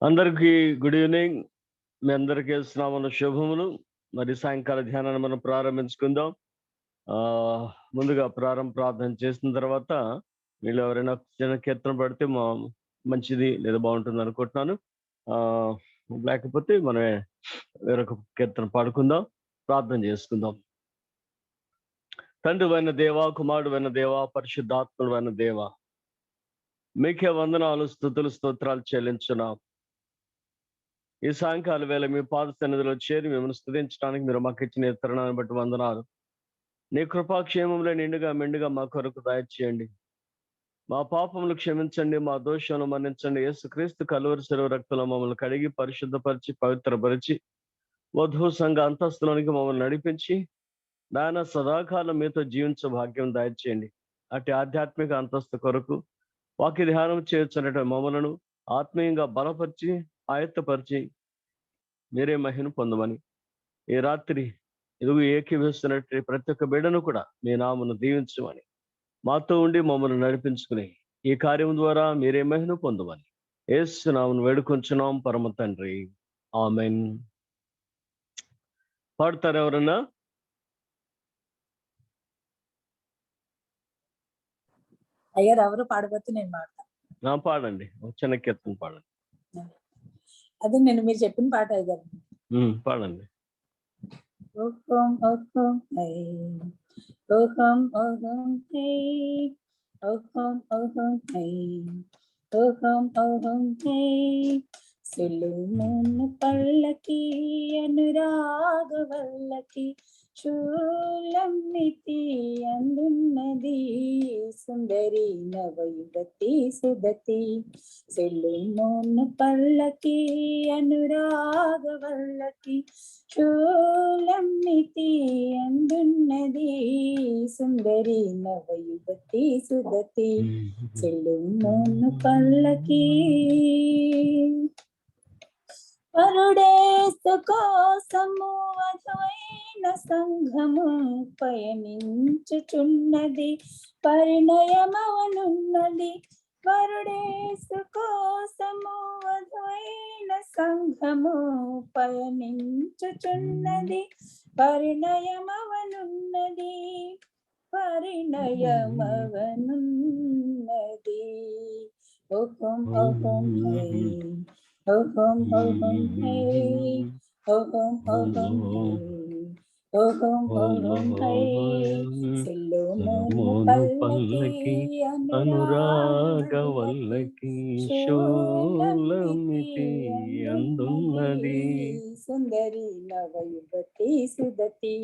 అందరికీ good evening. మీ అందరికీ స్నామన శుభములు. మరి సాయంకాల ధ్యానాన్ని మనం ప్రారంభించుకుందాం. ముందుగా ప్రార్థన చేసిన తర్వాత వీళ్ళు ఎవరైనా చిన్న కీర్తన పడితే మంచిది లేదా బాగుంటుంది అనుకుంటున్నాను. లేకపోతే మనమే వేరొక కీర్తన పాడుకుందాం, ప్రార్థన చేసుకుందాం. తండ్రి అయిన దేవా, కుమారుడు అయిన దేవా, పరిశుద్ధాత్ముడు అయిన దేవా, మీకే వందనాలు, స్తుతులు, స్తోత్రాలు చెల్లించున్నాం. ఈ సాయంకాల వేళ మీ పాద సన్నిధిలో చేరి మిమ్మల్ని స్తుతించడానికి మీరు మాకు ఇచ్చిన తరుణాన్ని బట్టి వందనాలు. నీ కృపాక్షేమంలో నిండుగా మెండుగా మా కొరకు దయచేయండి. మా పాపములు క్షమించండి, మా దోషాలను మన్నించండి. యేసుక్రీస్తు కలువరి శిలువ రక్తంలో మమ్మల్ని కడిగి పరిశుద్ధపరిచి పవిత్రపరిచి వధువు సంఘ అంతస్తులోనికి మమ్మల్ని నడిపించి నాయన సదాకాలం మీతో జీవించే భాగ్యం దయచేయండి. అటు ఆధ్యాత్మిక అంతస్తు కొరకు వాక్య ధ్యానం చేయొచ్చనటువంటి మమ్మలను ఆత్మీయంగా బలపరిచి ఆయత్తపరిచి మీరే మహిను పొందమని ఈ రాత్రి ఎదుగు ఏకీభవిస్తున్నట్టు ప్రతి ఒక్క బిడ్డను కూడా మీ నామను దీవించమని మాతో ఉండి మమ్మల్ని నడిపించుకుని ఈ కార్యం ద్వారా మీరే మహిను పొందమని యేసు నామను వేడుకొంచున్నాం పరమ తండ్రి, ఆమెన్. పాడతారు ఎవరన్నా? అయ్యారు ఎవరు పాడబోతే నేను పాడతా. పాడండి, చిన్న కీర్తన పాడండి. అదే నేను మీరు చెప్పిన పాట అయ్యారు. పాడండి. ఓహం ఓహం హై, ఓహం ఓహం హై, ఓహం ఓహం హై, ఓహం ఓహం హై. సొలొమోను పల్లకి అనురాగవల్లకి శూలమితి అందున్నది సుందరి నవయువతి సుదతి. సొలొమోను పల్లకి అనురాగవల్లకి శూలమితి అందున్నది సుందరి నవయువతి సుదతి. సొలొమోను పల్లకి వరుడేసు కోసము వధువైన సంఘము పయనించుచున్నది, పరిణయమవనున్నది. వరుడేసు కోసము వధువైన సంఘము పయనించుచున్నది, పరిణయమవనున్నది, పరిణయమవనున్నది. ఓహం ఓహం హై, ఓహం ఓహం హై, ఓహం ఓహం హై, ఓహం ఓహం హై. సొలొమోను పల్లకి అనురాగవల్లకి శూలమితి అందున్నది సుందరి నవయువతి సుదతి.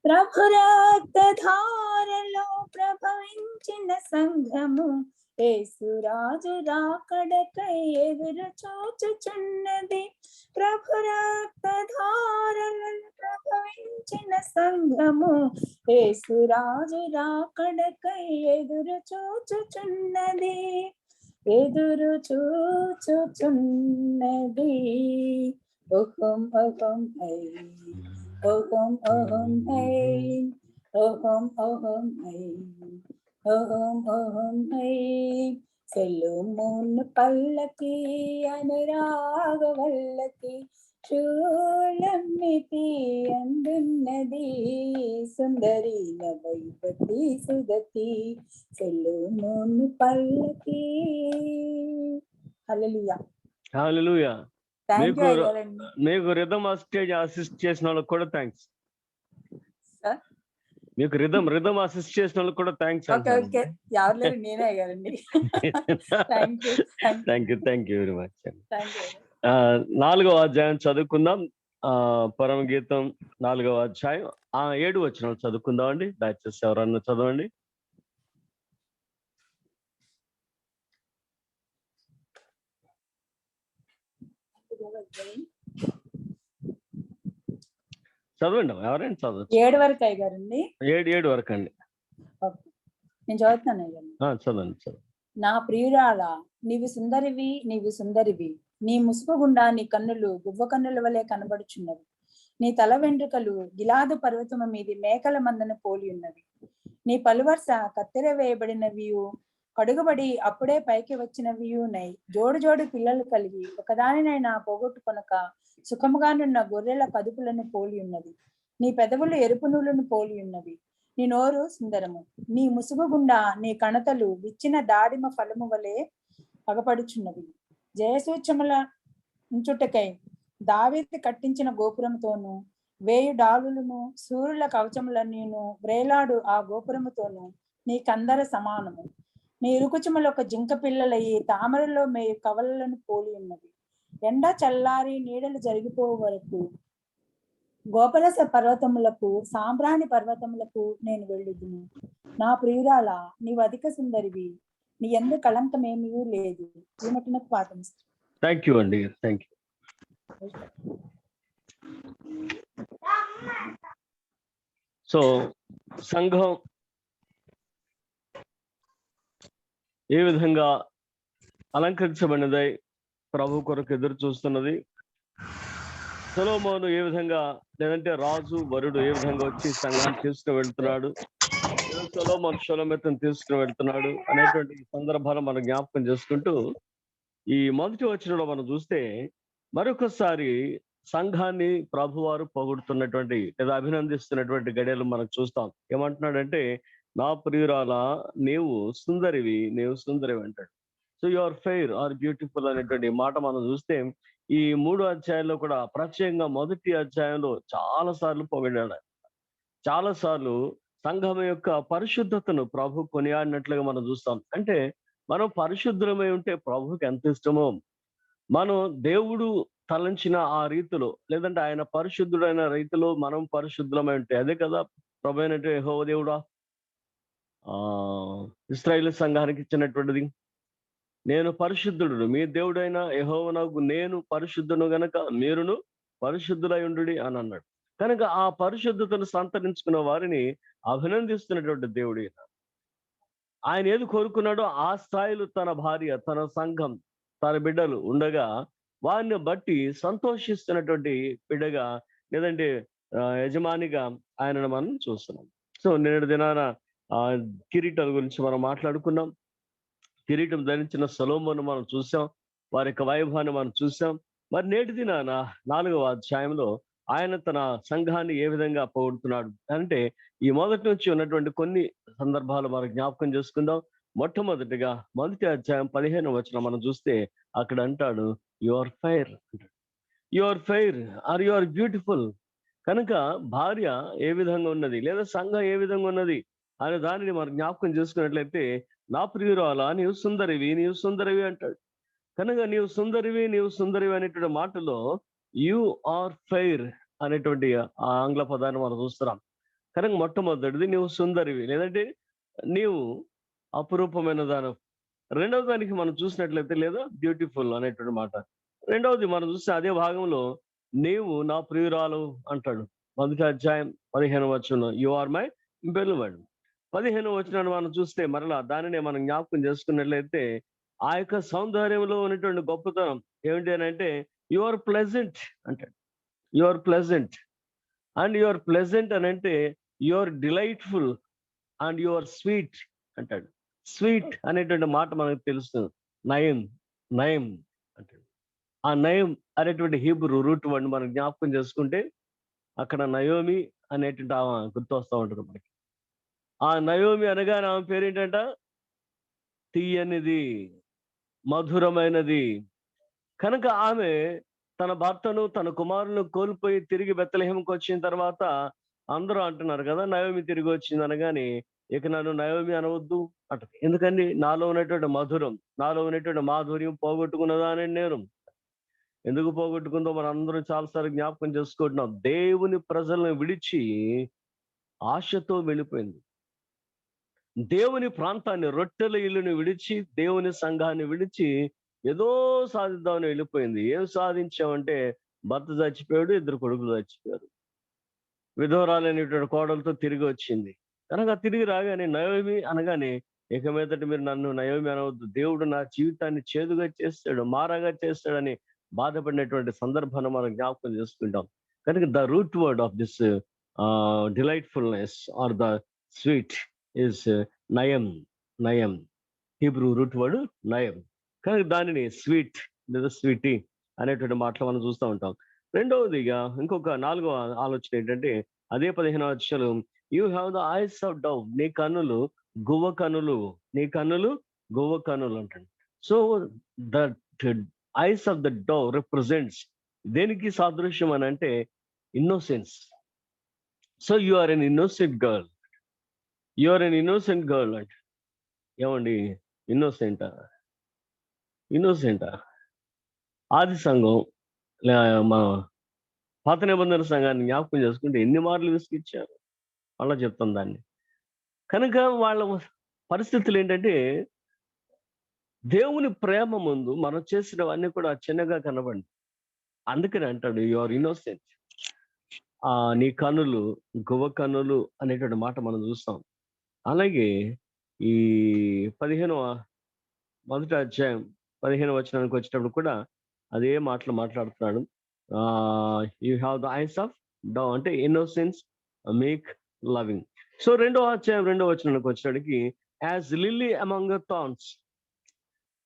ప్రభురక్తధారలో ప్రభవించిన సంఘము యేసురాజు రాకడకై ఎదురు చూచుచున్నది. ప్రభురక్తధారలో ప్రభవించిన సంఘము యేసురాజు రాకడకై ఎదురు చూచుచున్నది, ఎదురు చూచుచున్నది. ఓహం ఓహం హై, ఓహం ఓహం హై, ఓహం ఓహం హై, ఓహం ఓహం హై. సొలొమోను పల్లకి అనురాగవల్లకి శూలమితి అందున్నది సుందరి నవయువతి సుదతి. సొలొమోను పల్లకి. హల్లెలూయా, హల్లెలూయా. థాంక్యూ. మీకు రిథమ్ అసిస్ట్ చేసిన వాళ్ళకి కూడా థ్యాంక్స్. మీకు రిథమ్ అసిస్ట్ చేసిన వాళ్ళకి కూడా థ్యాంక్స్. నేనే అయ్యారండి. Thank you very much. 4వ అధ్యాయం చదువుకుందాం. పరమ గీతం 4వ అధ్యాయం 7 వచనం చదువుకుందాం అండి. దయచేసి ఎవరన్నా చదవండి. చదవండి, ఎవరైనా చదవచ్చు. 7 వరకు అయ్యారండి. 7 వరకు అండి. నేను చదువుతాను. చదవండి. నా ప్రియురాలా, నీవు సుందరివి, నీవు సుందరివి. నీ ముసుగు గుండా నీ కన్నులు గువ్వ కన్నుల వలె కనబడుచున్నవి. నీ తల వెంట్రుకలు గిలాదు పర్వతము మీది మేకల మందను పోలి ఉన్నవి. నీ పలువరుస కత్తెర వేయబడినవియు పడుగుబడి అప్పుడే పైకి వచ్చినవియునై జోడు జోడు పిల్లలు కలిగి ఒకదానినైనా పోగొట్టుకొనక సుఖముగానున్న గొర్రెల కదుపులను పోలి ఉన్నది. నీ పెదవులు ఎరుపు నూలును పోలి ఉన్నవి. నీ నోరు సుందరము. నీ ముసుగు గుండా నీ కణతలు విచ్చిన దాడిమ ఫలము వలె పగపడుచున్నవి. జయసూచముల ఉంచుటకై దావీదు కట్టించిన గోపురముతోను 1000 డాలులను సూర్యుల కవచములన్నీను వ్రేలాడు ఆ గోపురముతోను నీకందర సమానము. నీ ఇరుకుచములు ఒక జింక పిల్లలయ్యి తామరలో మేయు కవలలను పోలి ఉన్నవి. ఎండ చల్లారి నీడలు జరిగిపోవు వరకు గోపలస పర్వతములకు సాంబ్రాణి పర్వతములకు నేను వెళ్ళుదును. నా ప్రియురాల, నీవు అధిక సుందరివి, నీ యందు కళంకమేమీ లేదు. ఈ మటునకు పాఠం. థ్యాంక్ యూ అండి, థ్యాంక్ యూ. సో సంఘం ఏ విధంగా అలంకరించబడినదై ప్రభు కొరకు ఎదురు చూస్తున్నది, సొలొమోను ఏ విధంగా, లేదంటే రాజు వరుడు ఏ విధంగా వచ్చి సంఘాన్ని తీసుకుని వెళ్తున్నాడు, సొలొమోను షలోమెతును తీసుకుని వెళ్తున్నాడు అనేటువంటి సందర్భాలు మనం జ్ఞాపకం చేసుకుంటూ ఈ మొదటి వచనంలో మనం చూస్తే మరొకసారి సంఘాన్ని ప్రభువారు పొగుడుతున్నటువంటి లేదా అభినందిస్తున్నటువంటి గడియలు మనకు చూస్తాం. ఏమంటున్నాడంటే, నా ప్రియురాల, నీవు సుందరివి, నీవు సుందరివి అంటాడు. So you are fair or beautiful అనేటువంటి మాట మనం చూస్తే ఈ 3 అధ్యాయాల్లో కూడా ప్రత్యేకంగా మొదటి అధ్యాయంలో చాలా సార్లు పొగిడాడు. చాలా సార్లు సంఘం యొక్క పరిశుద్ధతను ప్రభు కొనియాడినట్లుగా మనం చూస్తాం. అంటే మనం పరిశుద్ధమై ఉంటే ప్రభుకి ఎంత ఇష్టమో, మనం దేవుడు తలంచిన ఆ రీతిలో, లేదంటే ఆయన పరిశుద్ధుడైన రీతిలో మనం పరిశుద్ధమై ఉంటే, అదే కదా ప్రభు అయినట్టు యెహోవా దేవుడా ఇశ్రాయేలు సంఘానికి ఇచ్చినటువంటిది. నేను పరిశుద్ధుడు, మీ దేవుడైన యెహోవానగు నేను పరిశుద్ధును గనక మీరును పరిశుద్ధులై ఉండుడి అని అన్నాడు. కనుక ఆ పరిశుద్ధతను సంతరించుకున్న వారిని అభినందిస్తున్నటువంటి దేవుడు. ఆయన ఏది కోరుకున్నాడో ఆ స్థాయిలో తన భార్య, తన సంఘం, తన బిడ్డలు ఉండగా వారిని బట్టి సంతోషిస్తున్నటువంటి బిడ్డగా, లేదంటే యజమానిగా ఆయనను మనం చూస్తున్నాం. సో నేటి దినాన కిరీటాల గురించి మనం మాట్లాడుకున్నాం. కిరీటం ధరించిన సొలొమోను మనం చూసాం, వారి యొక్క వైభవాన్ని మనం చూసాం. మరి నేటి దినాన 4వ అధ్యాయంలో ఆయన తన సంఘాన్ని ఏ విధంగా పొగుడుతున్నాడు అంటే ఈ మొదటి నుంచి ఉన్నటువంటి కొన్ని సందర్భాలు మనం జ్ఞాపకం చేసుకుందాం. మొట్టమొదటిగా మొదటి అధ్యాయం 15వ వచనం మనం చూస్తే అక్కడ అంటాడు, you are fair, you are fair are you are beautiful. కనుక భార్య ఏ విధంగా ఉన్నది, లేదా సంఘం ఏ విధంగా ఉన్నది అనే దానిని మనం జ్ఞాపకం చేసుకున్నట్లయితే, నా ప్రియురాలా, నీవు సుందరివి, నీవు సుందరివి అంటాడు. కనుక నీవు సుందరివి, నీవు సుందరివి అనేటువంటి మాటలో యు ఆర్ ఫెయిర్ అనేటువంటి ఆ ఆంగ్ల పదాన్ని మనం చూస్తున్నాం. కనుక మొట్టమొదటిది నీవు సుందరివి, లేదంటే నీవు అపురూపమైన దాని. రెండవ దానికి మనం చూసినట్లయితే, లేదా బ్యూటిఫుల్ అనేటువంటి మాట. రెండవది మనం చూస్తే అదే భాగంలో నీవు నా ప్రియురాలు అంటాడు. మొదటి అధ్యాయం 15వ వచనం, యు ఆర్ మై బెలువడ్. 15వ వచనాన్ని మనం చూస్తే మరలా దానినే మనం జ్ఞాపకం చేసుకున్నట్లయితే ఆ యొక్క సౌందర్యంలో ఉన్నటువంటి గొప్పతనం ఏమిటి అని అంటే, యు ఆర్ ప్లెజెంట్ అంటాడు. You are pleasant and you are pleasant అని అంటే you are delightful and you are sweet అంటాడు. స్వీట్ అనేటువంటి మాట మనకు తెలుస్తుంది. నయం, నయం అంటాడు. ఆ నయం అనేటువంటి హీబ్రూ రూట్ వర్డ్ మనం జ్ఞాపకం చేసుకుంటే అక్కడ నయోమి అనేటువంటి ఆమె గుర్తొస్తూ ఉంటుంది మనకి. ఆ నయోమి అనగానే ఆమె పేరేంటంట, తీయనిది, మధురమైనది. కనుక ఆమె తన భర్తను, తన కుమారులను కోల్పోయి తిరిగి బెత్లెహేముకు వచ్చిన తర్వాత అందరూ అంటున్నారు కదా, నయోమి తిరిగి వచ్చింది అనగానే, ఇక నన్ను నయోమి అనవద్దు అంటది. ఎందుకండి, నాలో ఉన్నటువంటి మధురం, నాలో ఉన్నటువంటి మాధుర్యం పోగొట్టుకున్నదాని నేను. ఎందుకు పోగొట్టుకుందో మనం అందరం చాలాసార్లు జ్ఞాపకం చేసుకుంటున్నాం. దేవుని ప్రజలను విడిచి ఆశతో వెళ్ళిపోయింది. దేవుని ప్రాంతాన్ని, రొట్టెల ఇల్లుని విడిచి, దేవుని సంఘాన్ని విడిచి ఏదో సాధిద్దామని వెళ్ళిపోయింది. ఏం సాధించామంటే, భర్త చచ్చిపోయాడు, 2 కొడుకులు చచ్చిపోయారు, విధవరాలైనటువంటి కోడలతో తిరిగి వచ్చింది. కనుక తిరిగి రాగానే నయోమి అనగానే, ఇక మీదట మీరు నన్ను నయోమి అనవద్దు, దేవుడు నా జీవితాన్ని చేదుగా చేస్తాడు, మారాగా చేస్తాడని బాధపడినటువంటి సందర్భాన్ని మనం జ్ఞాపకం చేసుకుంటాం. కనుక the root word of this delightfulness are the sweet is నయం, నయం. హీబ్రూ రూట్ వర్డ్ నయం. కానీ దానిని స్వీట్ లేదా స్వీటీ అనేటువంటి మాటలు మనం చూస్తూ ఉంటాం. రెండవదిగా ఇంకొక 4వ ఆలోచన ఏంటంటే, అదే 15వ అధ్యాయం, you have the eyes of dove, నీ కన్నులు గువ్వ కన్నులు, నీ కన్నులు గువ్వ కన్నులు అంటాడు. So that eyes of the dove represents దేనికి సాదృశ్యం అని అంటే innocence. So you are an innocent girl, you are an innocent girl అంటే ఏమండి, ఇన్నోసెంటా? ఇన్నోసెంటా? ఆది సంఘం మన పాత నిబంధన సంఘాన్ని జ్ఞాపకం చేసుకుంటే ఎన్ని మార్లు విసిగిచ్చారు. అలా చెప్తాం దాన్ని. కనుక వాళ్ళ పరిస్థితులు ఏంటంటే, దేవుని ప్రేమ ముందు మనం చేసినవన్నీ కూడా చిన్నగా కనబడి, అందుకని అంటాడు యు ఆర్ ఇన్నోసెంట్. నీ కన్నులు గువ్వ కన్నులు అనేటువంటి మాట మనం చూస్తాం. అలాగే ఈ 15వ మొదటి అధ్యాయం 15వ వచనానికి వచ్చేటప్పుడు కూడా అదే మాటలు మాట్లాడుతున్నాడు. You have the eyes of Dove అంటే ఇన్నోసెన్స్, మేక్ లవింగ్. సో 2వ అధ్యాయం 2వ వచనానికి వచ్చేటప్పటికి as lily among the thorns,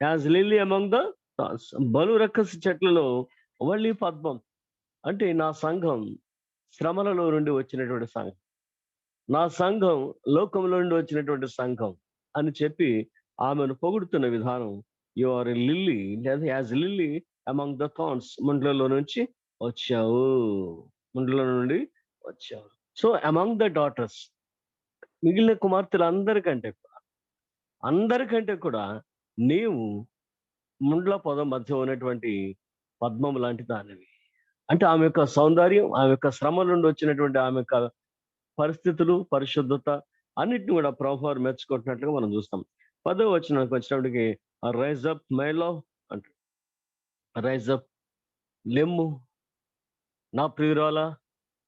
as lily among the thorns, బలు రక్కసి చెట్లలో వల్లి పద్మం అంటే నా సంఘం శ్రమలలో నుండి వచ్చినటువంటి సంఘం, నా సంఘం లోకంలో నుండి వచ్చినటువంటి సంఘం అని చెప్పి ఆమెను పొగుడుతున్న విధానం. యు ఆర్ ఎ లిల్లీ లేదా as lily among the thorns, ముండ్లలో నుంచి వచ్చావు, ముండ్ల నుండి వచ్చావు. సో అమంగ్ ద డాటర్స్, మిగిలిన కుమార్తెలు అందరికంటే కూడా నీవు ముండ్ల పొదం మధ్య ఉన్నటువంటి పద్మం లాంటి దానివి. అంటే ఆమె యొక్క సౌందర్యం, ఆమె యొక్క శ్రమ నుండి వచ్చినటువంటి ఆమె యొక్క పరిస్థితులు, పరిశుద్ధత అన్నిటిని కూడా ప్రభువారు మెచ్చుకుంటున్నట్లుగా మనం చూస్తాం. 10వ వచనానికి వచ్చినప్పటికి రైజ్ అప్ మై లవ్ అంట, రైజ్ అప్ లెమ్ము నా ప్రియురాల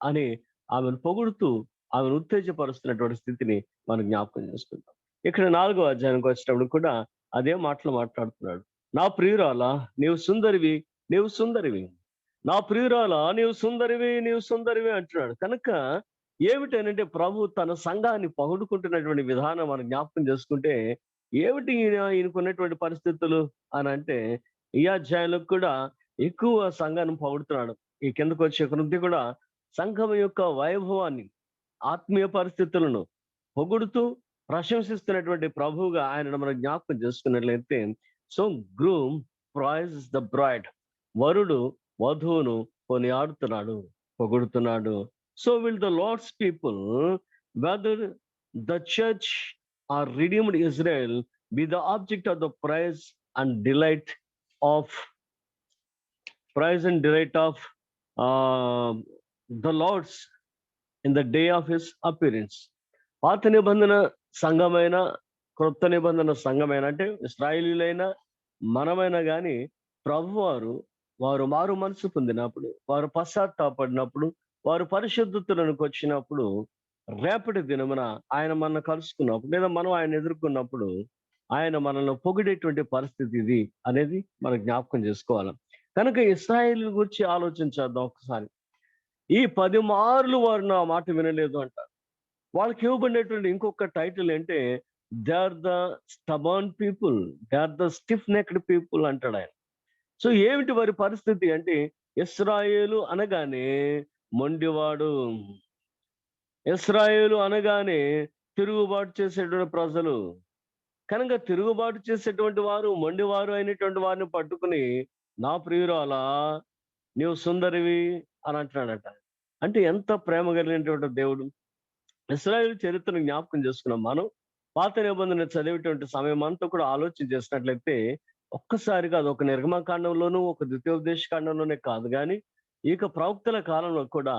అని ఆమెను పొగుడుతూ ఆమెను ఉత్తేజపరుస్తున్నటువంటి స్థితిని మనం జ్ఞాపకం చేసుకుంటాం. ఇక్కడ 4వ అధ్యాయానికి వచ్చినప్పుడు కూడా అదే మాటలు మాట్లాడుతున్నాడు. నా ప్రియురాల నీవు సుందరివి, నీవు సుందరివి, నా ప్రియురాల నీవు సుందరివి, నీవు సుందరివి అంటున్నాడు. కనుక ఏమిటనంటే ప్రభు తన సంఘాన్ని పొగుడుకుంటున్నటువంటి విధానం మనం జ్ఞాపకం చేసుకుంటే, ఏమిటి ఈయనకున్నటువంటి పరిస్థితులు అని అంటే, ఈ అధ్యాయంలో కూడా ఎక్కువ సంఘాన్ని పొగుడుతున్నాడు. ఈ కిందకు వచ్చే కృతి కూడా సంఘం యొక్క వైభవాన్ని, ఆత్మీయ పరిస్థితులను పొగుడుతూ ప్రశంసిస్తున్నటువంటి ప్రభువుగా ఆయనను మనం జ్ఞాపకం చేసుకున్నట్లయితే, so groom praise the bride, వరుడు వధువును కొనియాడుతున్నాడు, పొగుడుతున్నాడు. So will the Lord's people, whether the church are redeemed Israel, be the object of the praise and delight of the Lord's in the day of his appearance. పాత నిబంధన సంఘమైన, క్రొత్త నిబంధన సంఘమైన అంటే ఇశ్రాయేలీయులైనా మనమైనా కానీ వారు మారు మనసు పొందినప్పుడు, వారు పశ్చాత్తాపడినప్పుడు, వారు పరిశుద్ధతలకు వచ్చినప్పుడు, రేపటి దినమున ఆయన మనల్ని కలుసుకున్నప్పుడు లేదా మనం ఆయన ఎదుర్కొన్నప్పుడు ఆయన మనల్ని పొగిడేటువంటి పరిస్థితి ఇది అనేది మనం జ్ఞాపకం చేసుకోవాలి. కనుక ఇశ్రాయేలు గురించి ఆలోచించేద్దాం ఒకసారి. ఈ 10 మార్లు వారు నా మాట వినలేదు అంటారు. వాళ్ళకి ఇవ్వబడినటువంటి ఇంకొక టైటిల్ అంటే they are the stubborn people, they are the stiff necked people అంటాడు ఆయన. సో ఏమిటి వారి పరిస్థితి అంటే, ఇశ్రాయేలు అనగానే మొండివాడు, ఇశ్రాయేలు అనగానే తిరుగుబాటు చేసేటువంటి ప్రజలు. కనుక తిరుగుబాటు చేసేటువంటి వారు, మొండివారు అయినటువంటి వారిని పట్టుకుని నా ప్రియురాలా నీవు సుందరివి అని అంటున్నాడట. అంటే ఎంత ప్రేమ కలిగినటువంటి దేవుడు. ఇశ్రాయేలు చరిత్రను జ్ఞాపకం చేసుకున్నాం మనం. పాత నిబంధన చదివేటువంటి సమయం అంతా కూడా ఆలోచన చేసినట్లయితే ఒక్కసారిగా అది ఒక నిర్గమకాండంలోనూ ఒక ద్వితీయోపదేశ కాండంలోనే కాదు, కానీ ఇక ప్రవక్తల కాలంలో కూడా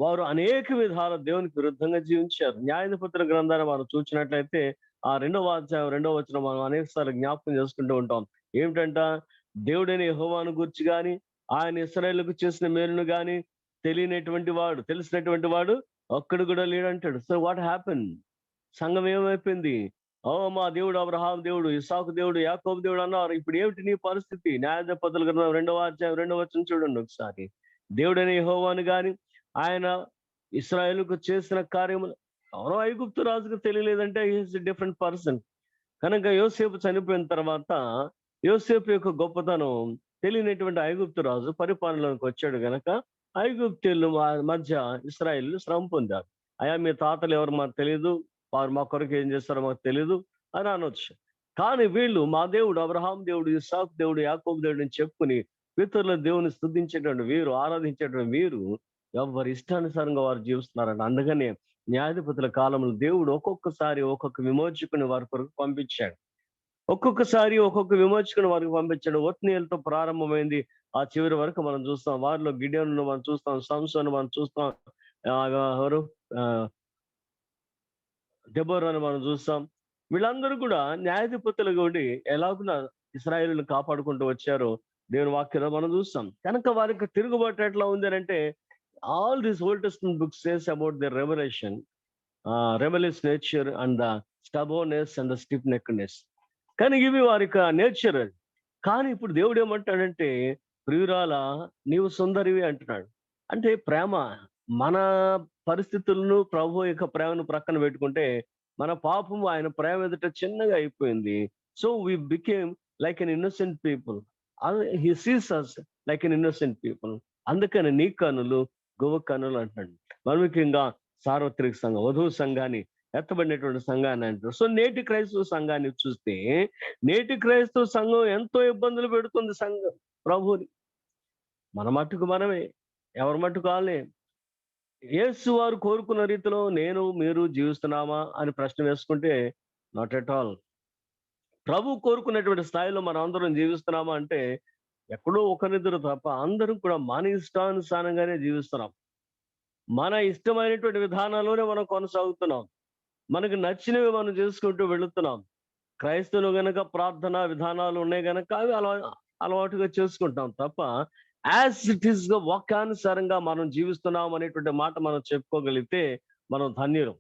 వారు అనేక విధాల దేవునికి విరుద్ధంగా జీవించారు. న్యాయాధిపతుల గ్రంథాన్ని మనం చూసినట్లయితే ఆ 2వ అధ్యాయం 2వ వచనం మనం అనేకసార్లు జ్ఞాపకం చేసుకుంటూ ఉంటాం. ఏమిటంట, దేవుడైన యెహోవాను గూర్చి గాని ఆయన ఇశ్రాయేలుకు చేసిన మేలును గాని తెలిసినటువంటి వాడు ఒక్కడు కూడా లేడంటాడు. So what happen? సంఘం ఏమైపోయింది? మా దేవుడు అబ్రహాం దేవుడు, ఇస్సాకు దేవుడు, యాకోబు దేవుడు అన్నారు. ఇప్పుడు ఏమిటి నీ పరిస్థితి? న్యాయాధిపతుల గ్రంథం 2వ అధ్యాయం 2వ వచనం చూడండి ఒకసారి. దేవుడైన యెహోవాను గాని ఆయన ఇశ్రాయేలుకు చేసిన కార్యములు ఎవరో ఐగుప్తు రాజుకు తెలియలేదంటే ఈజ్ డిఫరెంట్ పర్సన్. కనుక యోసేపు చనిపోయిన తర్వాత యోసేపు యొక్క గొప్పతనం తెలియనటువంటి ఐగుప్తు రాజు పరిపాలనలోకి వచ్చాడు గనక ఐగుప్తీయుల మధ్య ఇశ్రాయేలు శ్రమ పొందారు. అయ్యా మీ తాతలు ఎవరు మాకు తెలియదు, వారు మా కొరకు ఏం చేస్తారో మాకు తెలియదు అని అనొచ్చు. కానీ వీళ్ళు మా దేవుడు అబ్రహాం దేవుడు, ఇస్సాకు దేవుడు, యాకోబు దేవుడు అని చెప్పుకుని పితరుల దేవుని స్తుతించేటువంటి వీరు, ఆరాధించేటువంటి వీరు ఎవరి ఇష్టానుసారంగా వారు జీవిస్తున్నారండి. అందుకనే న్యాయాధిపతుల కాలంలో దేవుడు ఒక్కొక్కసారి ఒక్కొక్క విమోచకుని వారి కొరకు పంపించాడు. ఒక్కొక్కసారి ఒక్కొక్క విమోచకుని వారికి పంపించాడు. ఒత్నీయులతో ప్రారంభమైంది, ఆ చివరి వరకు మనం చూస్తాం. వారిలో గిడియోనును మనం చూస్తాం, సంసోను మనం చూస్తాం, ఎవరు దెబోరాను మనం చూస్తాం. వీళ్ళందరూ కూడా న్యాయాధిపతులుగా ఉండి ఎలాగున ఇశ్రాయేలును కాపాడుకుంటూ వచ్చారో దేవుని వాక్యంలో మనం చూస్తాం. కనుక వారికి తిరుగుబాటు ఎట్లా ఉంది అని అంటే, all these Old Testament books says about the revolution, rebellious nature and the stubbornness and the stiff neckness. కానీ ఇవి వారి యొక్క నేచర్ అది. కానీ ఇప్పుడు దేవుడు ఏమంటాడంటే, ప్రియురాల నీవు సుందరివి అంటున్నాడు. అంటే ప్రేమ, మన పరిస్థితులను ప్రభు యొక్క ప్రేమను ప్రక్కన పెట్టుకుంటే మన పాపము ఆయన ప్రేమ ఎదుట చిన్నగా అయిపోయింది. So we became like an innocent people. He sees us like an innocent people. అందుకని నీ కనులు గోవ కనులు అంటాడు. మరి ముఖ్యంగా సార్వత్రిక సంఘం, వధువు సంఘాన్ని, ఎత్తబడినటువంటి సంఘాన్ని అంటారు. సో నేటి క్రైస్తవ సంఘాన్ని చూస్తే, నేటి క్రైస్తవ సంఘం ఎంతో ఇబ్బందులు పెడుతుంది సంఘం ప్రభుని. మన మట్టుకు మనమే, ఎవరి మట్టుకు వాళ్ళే. యేసు వారు కోరుకున్న రీతిలో నేను మీరు జీవిస్తున్నామా అని ప్రశ్న వేసుకుంటే నాట్ ఎట్ ఆల్. ప్రభు కోరుకున్నటువంటి స్థాయిలో మనం అందరం జీవిస్తున్నామా అంటే ఎక్కడో ఒకరిద్దరు తప్ప అందరం కూడా మన ఇష్టానుసారంగానే జీవిస్తున్నాం. మన ఇష్టమైనటువంటి విధానాల్లోనే మనం కొనసాగుతున్నాం. మనకు నచ్చినవి మనం చేసుకుంటూ వెళుతున్నాం. క్రైస్తవులు గనక ప్రార్థన విధానాలు ఉన్నాయి గనక అవి అలవాటుగా చేసుకుంటాం తప్ప యాజ్ ఇట్ ఈస్ గా వాక్యానుసారంగా మనం జీవిస్తున్నాం అనేటువంటి మాట మనం చెప్పుకోగలిగితే మనం ధన్యులం.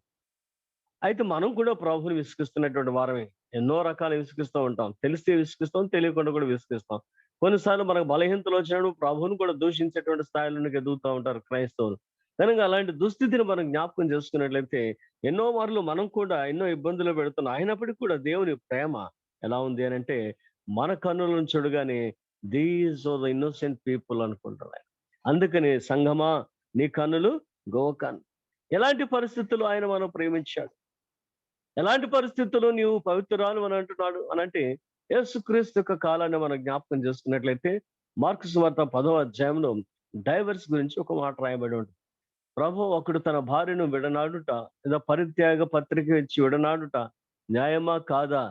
అయితే మనం కూడా ప్రభుని విసిగిస్తున్నటువంటి వారమే. ఎన్నో రకాలు విసిగిస్తూ ఉంటాం. తెలిస్తే విసిగిస్తాం, తెలియకుండా కూడా విసిగిస్తాం. కొన్నిసార్లు మనకు బలహీనతలు వచ్చినప్పుడు ప్రభువును కూడా దూషించేటువంటి స్థాయిలోనికి ఎదుగుతూ ఉంటారు క్రైస్తవులు. కనుక అలాంటి దుస్థితిని మనం జ్ఞాపకం చేసుకున్నట్లయితే ఎన్నో మార్లు మనం కూడా ఎన్నో ఇబ్బందులు పెడుతున్నాం. అయినప్పటికీ కూడా దేవుని ప్రేమ ఎలా ఉంది అని అంటే, మన కన్నులను చూడగానే these are the innocent people అనుకుంటారు ఆయన. అందుకని సంఘమా నీ కన్నులు గోకన్. ఎలాంటి పరిస్థితుల్లో ఆయన మనం ప్రేమించాడు, ఎలాంటి పరిస్థితుల్లో నీవు పవిత్రురాలు అని అంటున్నాడు అని అంటే, యేసుక్రీస్తు యొక్క కాలాన్ని మనం జ్ఞాపకం చేసుకున్నట్లయితే మార్కు సువార్త 10వ అధ్యాయంలో డైవర్స్ గురించి ఒక మాట రాయబడి ఉంటుంది. ప్రభు ఒకడు తన భార్యను విడనాడుట లేదా పరిత్యాగ పత్రిక ఇచ్చి విడనాడుట న్యాయమా కాదా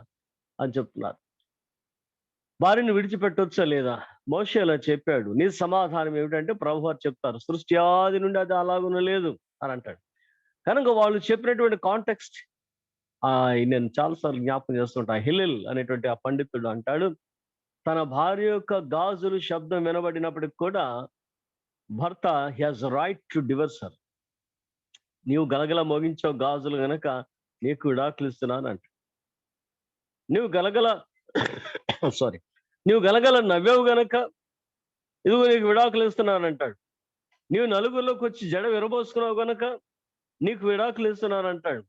అని చెప్తున్నారు. భార్యను విడిచిపెట్టొచ్చా లేదా? మోషే అలా చెప్పాడు. నీ సమాధానం ఏమిటంటే ప్రభు వారు చెప్తారు, సృష్టి ఆది నుండి అది అలాగున లేదు అని అంటాడు. కనుక వాళ్ళు చెప్పినటువంటి కాంటెక్స్ట్ నేను చాలాసార్లు జ్ఞాపకం చేస్తుంటా. హిలెల్ అనేటువంటి ఆ పండితుడు అంటాడు, తన భార్య యొక్క గాజులు శబ్దం వినబడినప్పటికి కూడా భర్త he has right to divorce her. నీవు గలగల మోగించావు గాజులు గనక నీకు విడాకులు ఇస్తున్నాను అంట. నువ్వు గలగల నవ్వావు గనక ఇదిగో నీకు విడాకులు ఇస్తున్నాను అంటాడు. నీవు నలుగురిలోకి వచ్చి జడ విరబోసుకున్నావు గనక నీకు విడాకులు ఇస్తున్నాను అంటాడు.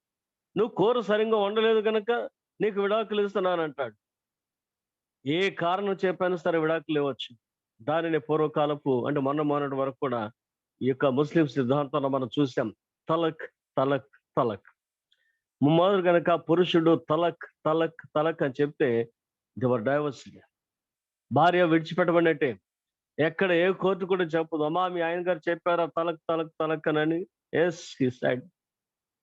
నువ్వు కూర సరిగ్గా వండలేదు కనుక నీకు విడాకులు ఇస్తున్నాను అంటాడు. ఏ కారణం చెప్పైనా సరే విడాకులు ఇవ్వచ్చు. దానిని పూర్వకాలపు అంటే మొన్నటి వరకు కూడా ఈ యొక్క ముస్లిం సిద్ధాంతంలో మనం చూసాం. తలక్ తలక్ తలక్. మొదలు కనుక పురుషుడు తలక్ తలక్ తలక్ అని చెప్తే దివర్ డైవర్స్. భార్య విడిచిపెట్టబడినట్టే. ఎక్కడ ఏ కోర్టు కూడా చెప్పదు, అమ్మా మీ ఆయన గారు చెప్పారా తలక్ తలక్ తలక్ అని. Yes he said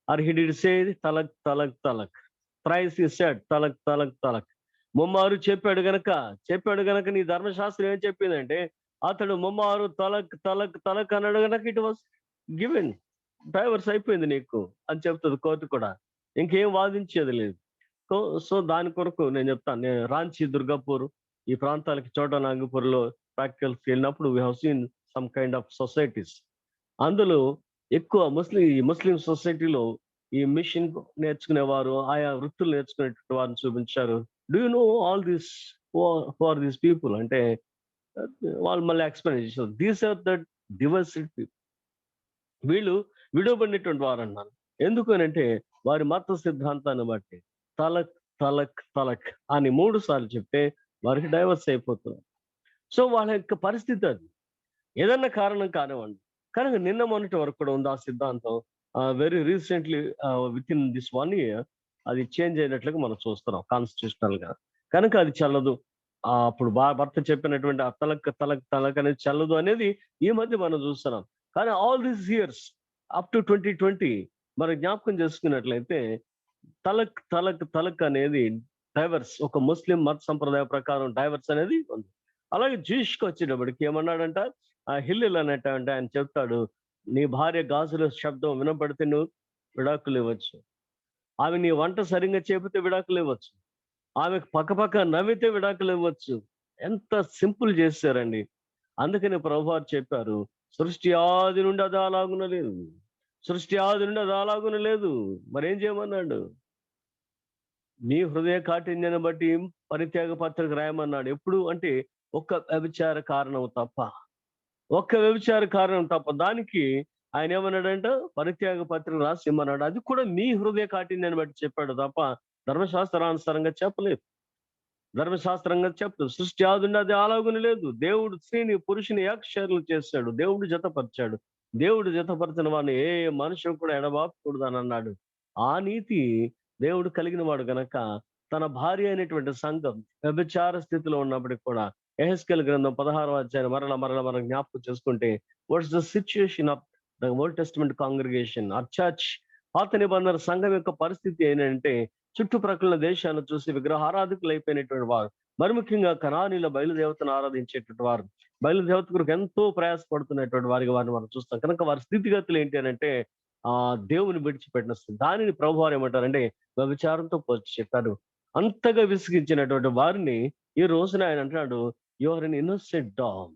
or he did say talaq talaq talaq. Thrice he said talaq talaq talaq. ముమ్మారు చెప్పాడు గనక నీ ధర్మశాస్త్రం ఏం చెప్పిందంటే అతడు ముమ్మారు తలక్ తలక్ తలక్ అన్నాడు గనక ఇట్ వాస్ గివెన్, డైవర్స్ అయిపోయింది నీకు అని చెప్తుంది కోర్టు కూడా. ఇంకేం వాదించేది లేదు. సో దాని కొరకు నేను చెప్తాను. నేను రాంచీ, దుర్గాపూర్ ఈ ప్రాంతాలకి, చోట నాగపూర్లో ప్రాక్టికల్స్ వెళ్ళినప్పుడు we have seen some kind of societies. అందులో ఎక్కువ ముస్లిం సొసైటీలో ఈ మిషన్ నేర్చుకునేవారు, ఆయా వృత్తులు నేర్చుకునేటువంటి వారిని చూపించారు. Do you know all these for these people అంటే వాళ్ళు మళ్ళీ ఎక్స్ప్లెయిన్ చేశారు. These are the diversity people. వీళ్ళు విడవబడినటువంటి వారు అన్నారు. ఎందుకు అని అంటే వారి మత సిద్ధాంతాన్ని బట్టి తలక్ తలక్ తలక్ అని 3 సార్లు చెప్తే వారికి డైవర్స్ అయిపోతున్నారు. సో వాళ్ళ యొక్క పరిస్థితి అది. ఏదన్నా కారణం కానివ్వండి. కనుక నిన్న మొన్నటి వరకు కూడా ఉంది ఆ సిద్ధాంతం. Very recently within this 1 year అది చేంజ్ అయినట్లుగా మనం చూస్తున్నాం కాన్స్టిట్యూషనల్‌గా. కనుక అది చెల్లదు. అప్పుడు భర్త చెప్పినటువంటి ఆ తలక్ తలక్ తలక్ అనేది చెల్లదు అనేది ఈ మధ్య మనం చూస్తున్నాం. కానీ all these years up to 2020 మనం జ్ఞాపకం చేసుకున్నట్లయితే తలక్ తలక్ తలక్ అనేది డైవర్స్ ఒక ముస్లిం మత సంప్రదాయ ప్రకారం డైవర్స్ అనేది ఉంది. అలాగే జూయిష్‌కి వచ్చేటప్పటికి ఏమన్నాడంట హిల్‌ల్ అనేటంటే ఆయన చెప్తాడు, "నీ భార్య గాజుల శబ్దం వినపడితే నువ్వు విడాకులు ఇవ్వచ్చు. ఆమె నీ వంట సరిగ్గా చెబితే విడాకులు ఇవ్వచ్చు. ఆమెకు పక్కపక్క నవ్వితే విడాకులు ఇవ్వచ్చు." ఎంత సింపుల్ చేశారండి. అందుకని ప్రభువారు చెప్పారు, "సృష్టి ఆది నుండి అది అలాగున లేదు. సృష్టి ఆది నుండి అది అలాగున లేదు." మరేం చేయమన్నాడు? నీ హృదయ కాఠిన్యాన్ని బట్టి పరిత్యాగ పత్రిక రాయమన్నాడు. ఎప్పుడు అంటే ఒక్క వ్యభిచార కారణం తప్ప. ఒక్క వ్యభిచార కారణం తప్ప. దానికి ఆయన ఏమన్నాడంట పరిత్యాగ పత్రిక రాసి ఇమ్మన్నాడు. అది కూడా నీ హృదయ కాఠిన్యాన్ని బట్టి చెప్పాడు తప్ప ధర్మశాస్త్రానుసారంగా చెప్పలేదు. ధర్మశాస్త్రంగా చెప్పలేదు. సృష్టి ఆదుండి అది అలాగున లేదు. దేవుడు స్త్రీని పురుషుని ఏకశరీరులు చేశాడు. దేవుడు జతపరిచాడు. దేవుడు జతపరిచిన వాడిని ఏ మనుషుడు కూడా ఎడబాపకూడదని అన్నాడు. ఆ నీతి దేవుడు కలిగిన వాడు గనక తన భార్య అయినటువంటి సంఘం వ్యభిచార స్థితిలో ఉన్నప్పటికి కూడా యెహెజ్కేలు గ్రంథం 16వ అధ్యాయం మరల మనం జ్ఞాపకం చేసుకుంటే what's the situation of the old testament congregation or church. పాత నిబంధన సంఘం యొక్క పరిస్థితి ఏంటంటే చుట్టుప్రక్కల దేశాలను చూసి విగ్రహారాధకులు అయిపోయినటువంటి వారు, మరి ముఖ్యంగా కనానీల బయలుదేవతను ఆరాధించేటువంటి వారు, బయలుదేవత కొరకు ఎంతో ప్రయాసపడుతున్నటువంటి వారిని మనం చూస్తాం. కనుక వారి స్థితిగతులు ఏంటి అని అంటే దేవుని విడిచిపెట్టిన దానిని ప్రభువారు ఏమంటారంటే వ్యభిచారంతో పోల్చి చెప్పారు. అంతగా విసిగించినటువంటి వారిని ఈ రోజున ఆయన అంటున్నాడు, you are an innocent dog.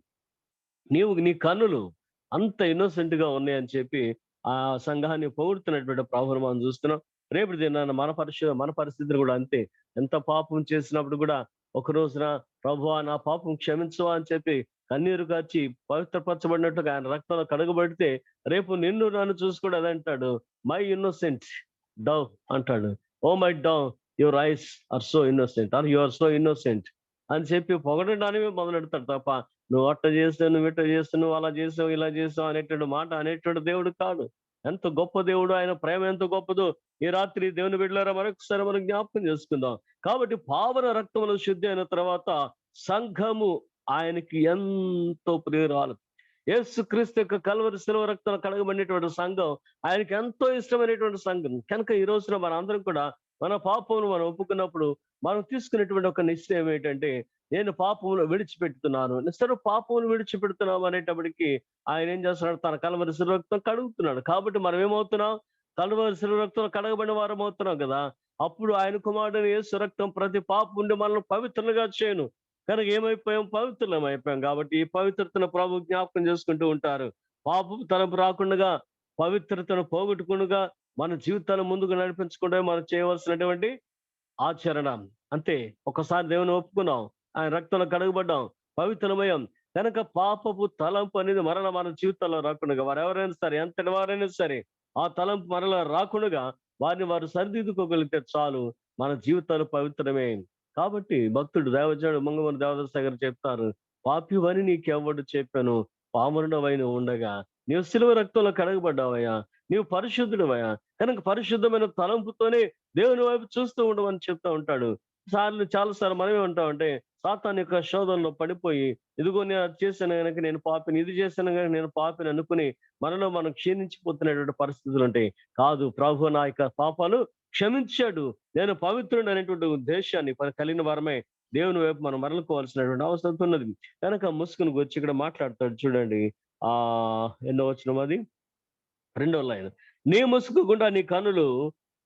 నీ కన్నులు అంత ఇన్నోసెంట్ గా ఉన్నాయని చెప్పి ఆ సంఘాన్ని పొగుడుతున్నటువంటి ప్రభువును మనం చూస్తున్నాం. రేపటి దినాన మన పరిస్థితిని కూడా అంతే. ఎంత పాపం చేసినప్పుడు కూడా ఒక రోజున ప్రభువా నా పాపం క్షమించవా అని చెప్పి కన్నీరు కార్చి పవిత్రపరచబడినట్టుగా ఆయన రక్తంలో కడగబడితే రేపు నిన్ను నన్ను చూసి కూడా అదే అంటాడు, మై ఇన్నోసెంట్ డవ్ అంటాడు. Oh my dove your eyes are so innocent are you are so innocent అని చెప్పి పొగడడానికి మొదలెడతాడు తప్ప నువ్వు అట్ట చేస్తావు, నువ్వు ఇట్ట చేస్తావు, నువ్వు అలా చేసావు, ఇలా చేసావు అనేటువంటి మాట అనేటువంటి దేవుడు కాదు. ఎంత గొప్ప దేవుడు, ఆయన ప్రేమ ఎంత గొప్పదో ఈ రాత్రి దేవుని బిడ్డలారా మరొకసారి మనం జ్ఞాపకం చేసుకుందాం. కాబట్టి పావన రక్తములో శుద్ధి అయిన తర్వాత సంఘము ఆయనకి ఎంతో ప్రియురాలు. యేసుక్రీస్తు యొక్క కల్వరి శిలువ రక్తం కడగబడినటువంటి సంఘం ఆయనకి ఎంతో ఇష్టమైనటువంటి సంఘం. కనుక ఈ రోజున మన అందరం కూడా మన పాపమును మనం ఒప్పుకున్నప్పుడు మనం తీసుకునేటువంటి ఒక నిశ్చయం ఏంటంటే నేను పాపమును విడిచిపెడుతున్నాను. నిశ్చయం పాపమును విడిచిపెడుతున్నాం అనేటప్పటికి ఆయన ఏం చేస్తున్నాడు, తన కల్వరి శిలువ రక్తం కడుగుతున్నాడు. కాబట్టి మనం ఏమవుతున్నాం, కల్వరి శిలువ రక్తం కడగబడిన వారం అవుతున్నాం కదా. అప్పుడు ఆయన కుమారుడు యేసు రక్తం ప్రతి పాపం నుండి మనల్ని పవిత్రులుగా చేయను. కనుక ఏమైపోయాం, పవిత్రులం అయిపోయాం. కాబట్టి ఈ పవిత్రతను ప్రభు జ్ఞాపకం చేసుకుంటూ ఉంటారు. పాపం తలపు రాకుండా పవిత్రతను పోగొట్టుకుండగా మన జీవితాలను ముందుకు నడిపించుకుంటే మనం చేయవలసినటువంటి ఆచరణ అంతే. ఒకసారి దేవుని ఒప్పుకున్నాం, ఆయన రక్తంలో కడగబడ్డాం, పవిత్రమయం. కనుక పాపపు తలంపు అనేది మన జీవితాల్లో రాకుండా వారు ఎవరైనా సరే, ఎంతటి వారైనా సరే ఆ తలంపు మరలా రాకుండా వారిని వారు సరిదిద్దుకోగలిగితే చాలు, మన జీవితాలు పవిత్రమే. కాబట్టి భక్తుడు దేవజనుడు మంగమూరి దేవదాస్ గారు చెప్తారు, పాపివని నీకెవ్వడు చెప్పాను, పామరుడవైన ఉండగా నీవు సిలువ రక్తంలో కడగబడ్డావయ్యా, నీవు పరిశుద్ధుడవయ్యా. కనుక పరిశుద్ధమైన తలంపుతోనే దేవుని వైపు చూస్తూ ఉండమని చెప్తా ఉంటాడు. చాలాసార్లు మనమే ఉంటామంటే సాతాను యొక్క శోధనలో పడిపోయి ఇదిగో నేను అది చేశాను కనుక నేను పాపిని, ఇది చేశాను కనుక నేను పాపిని అనుకుని మనలో మనం క్షీణించిపోతున్నటువంటి పరిస్థితులు ఉంటాయి. కాదు, ప్రభు నా యొక్క పాపాలు క్షమించాడు, నేను పవిత్రుడు అనేటువంటి ఉద్దేశాన్ని కలిగిన వారమే దేవుని వైపు మనం మరలుకోవాల్సినటువంటి అవసరం ఉన్నది. కనుక ముసుగును గురించి ఇక్కడ మాట్లాడతాడు చూడండి. ఎన్నో వచనం అది 2వ లైన్. నీ ముసుగు గుండా నీ కన్నులు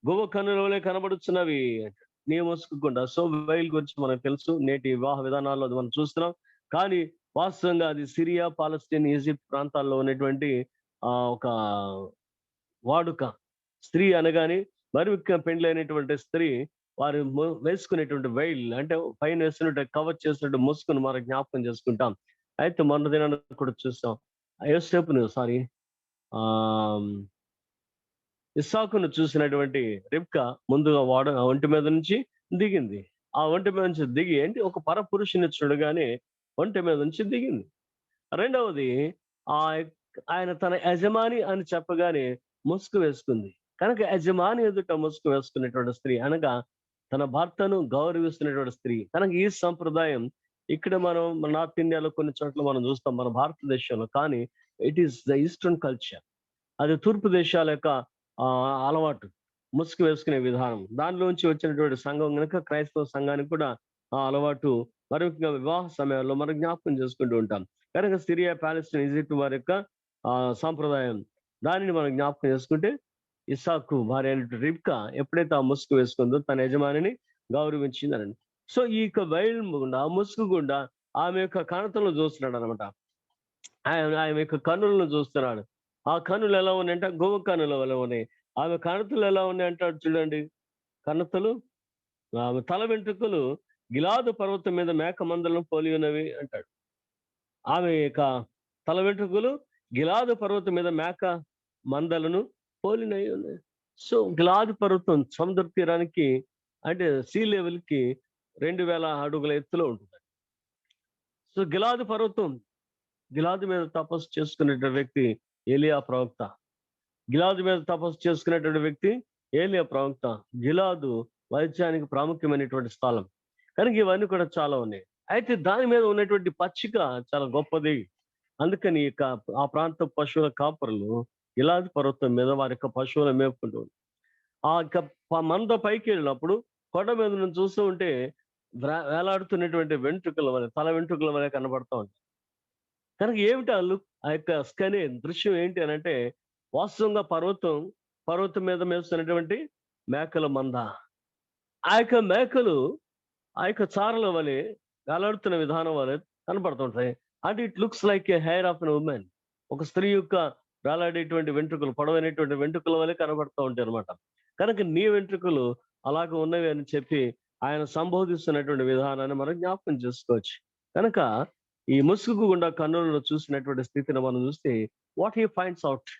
గువ్వ కన్నుల వలె కనబడుచున్నవి. నీ ముసుగు గుండా సో వెయిల్ గురించి మనకు తెలుసు, నేటి వివాహ విధానాల్లో అది మనం చూస్తున్నాం. కానీ వాస్తవంగా అది సిరియా, పాలస్తీన్, ఈజిప్ట్ ప్రాంతాల్లో ఉన్నటువంటి ఒక వాడుక. స్త్రీ అనగానే మరి ముఖ్యంగా పెండ్లైనటువంటి స్త్రీ వారు వేసుకునేటువంటి వెయిల్ అంటే పైన వేసుకున్నట్టు కవర్ చేసినట్టు ముసుగును మనం జ్ఞాపకం చేసుకుంటాం. అయితే మొన్న దినాన్ని కూడా చూస్తాం, యోసేపును ఆ ఇస్సాకును చూసినటువంటి రిబ్కా ముందుగా ఒంటి మీద నుంచి దిగింది. ఆ ఒంటె మీద నుంచి దిగి ఏంటి ఒక పరపురుషుని చూడగానే ఒంటె మీద నుంచి దిగింది. రెండవది ఆయన తన యజమాని అని చెప్పగానే ముసుగు వేసుకుంది. కనుక యజమాని ఎదుట ముసుగు వేసుకునేటువంటి స్త్రీ అనగా తన భర్తను గౌరవిస్తున్నటువంటి స్త్రీ. కనుక ఈ సంప్రదాయం ఇక్కడ మనం మన నార్త్ ఇండియాలో కొన్ని చోట్ల మనం చూస్తాం మన భారతదేశంలో. కానీ it is the eastern culture. అది తూర్పు దేశాల యొక్క అలవాటు. ముసుగు వేసుకునే విధానం. దానిలోంచి వచ్చినటువంటి సంఘం గనుక క్రైస్తవ సంఘానికి కూడా ఆ అలవాటు మరి ముఖ్యంగా వివాహ సమయాల్లో మనం జ్ఞాపకం చేసుకుంటూ ఉంటాం. కనుక సిరియా, పాలెస్తీన్, ఈజిప్ట్ వారి యొక్క సాంప్రదాయం. దానిని మనం జ్ఞాపకం చేసుకుంటే ఇస్సాకు భార్య అయినటువంటి రిబ్కా ఎప్పుడైతే ఆ ముసుగు వేసుకుందో తన యజమానిని గౌరవించిందనండి. సో ఈ యొక్క బయలు గుండా ముసుగు గుండా ఆమె యొక్క కణతలను చూస్తున్నాడు అనమాట. ఆమె యొక్క కన్నులను చూస్తున్నాడు. ఆ కన్నులు ఎలా ఉన్నాయంటే గోవు కన్నుల వల్ల ఉన్నాయి. ఆమె కణతలు ఎలా ఉన్నాయి అంటాడు చూడండి. కణతలు ఆమె తల వెంట్రుకలు గిలాదు పర్వతం మీద మేక మందలను పోలి ఉన్నవి అంటాడు. ఆమె యొక్క తల వెంట్రుకలు గిలాదు పర్వతం మీద మేక మందలను పోలినవి ఉన్నాయి. సో గిలాదు పర్వతం సముద్ర తీరానికి అంటే సీ లెవెల్ కి 2000 అడుగుల ఎత్తులో ఉంటుంది. సో గిలాదు మీద తపస్సు చేసుకునేటువంటి వ్యక్తి ఏలియా ప్రవక్త. గిలాదు మీద తపస్సు చేసుకునేటువంటి వ్యక్తి ఏలియా ప్రవక్త. గిలాదు వైద్యానికి ప్రాముఖ్యమైనటువంటి స్థలం. కనుక ఇవన్నీ కూడా చాలా ఉన్నాయి. అయితే దాని మీద ఉన్నటువంటి పచ్చిక చాలా గొప్పది. అందుకని ఆ ప్రాంత పశువుల కాపరులు గిలాదు పర్వతం మీద వారి యొక్క పశువులను మేపుకుంటూ ఆ యొక్క మంద పైకి వెళ్ళినప్పుడు కొండ మీద నుంచి చూస్తూ ఉంటే వేలాడుతున్నటువంటి వెంట్రుకల వలె తల వెంట్రుకల వలె కనబడతా ఉంటాయి. కనుక ఏమిటి ఆ యొక్క స్కనే దృశ్యం ఏంటి అని అంటే వాస్తవంగా పర్వతం మీద మేస్తున్నటువంటి మేకల మంద. ఆ యొక్క మేకలు ఆ యొక్క చారల వలె వేలాడుతున్న విధానం వలె కనపడుతుంటాయి. అంటే it looks like a hair of an women. ఒక స్త్రీ యొక్క వేలాడేటువంటి వెంట్రుకలు పొడవైనటువంటి వెంట్రుకల వలె కనబడుతూ ఉంటాయి అనమాట. కనుక నీ వెంట్రుకలు అలాగే ఉన్నవి అని చెప్పి ఆయన సంబోధిస్తున్నటువంటి విధానాన్ని మనం జ్ఞాపకం చేసుకోవచ్చు. కనుక ఈ ముసుగు గుండా కన్నులను చూసినటువంటి స్థితిని మనం చూస్తే వాట్ హీ ఫైండ్స్ అవుట్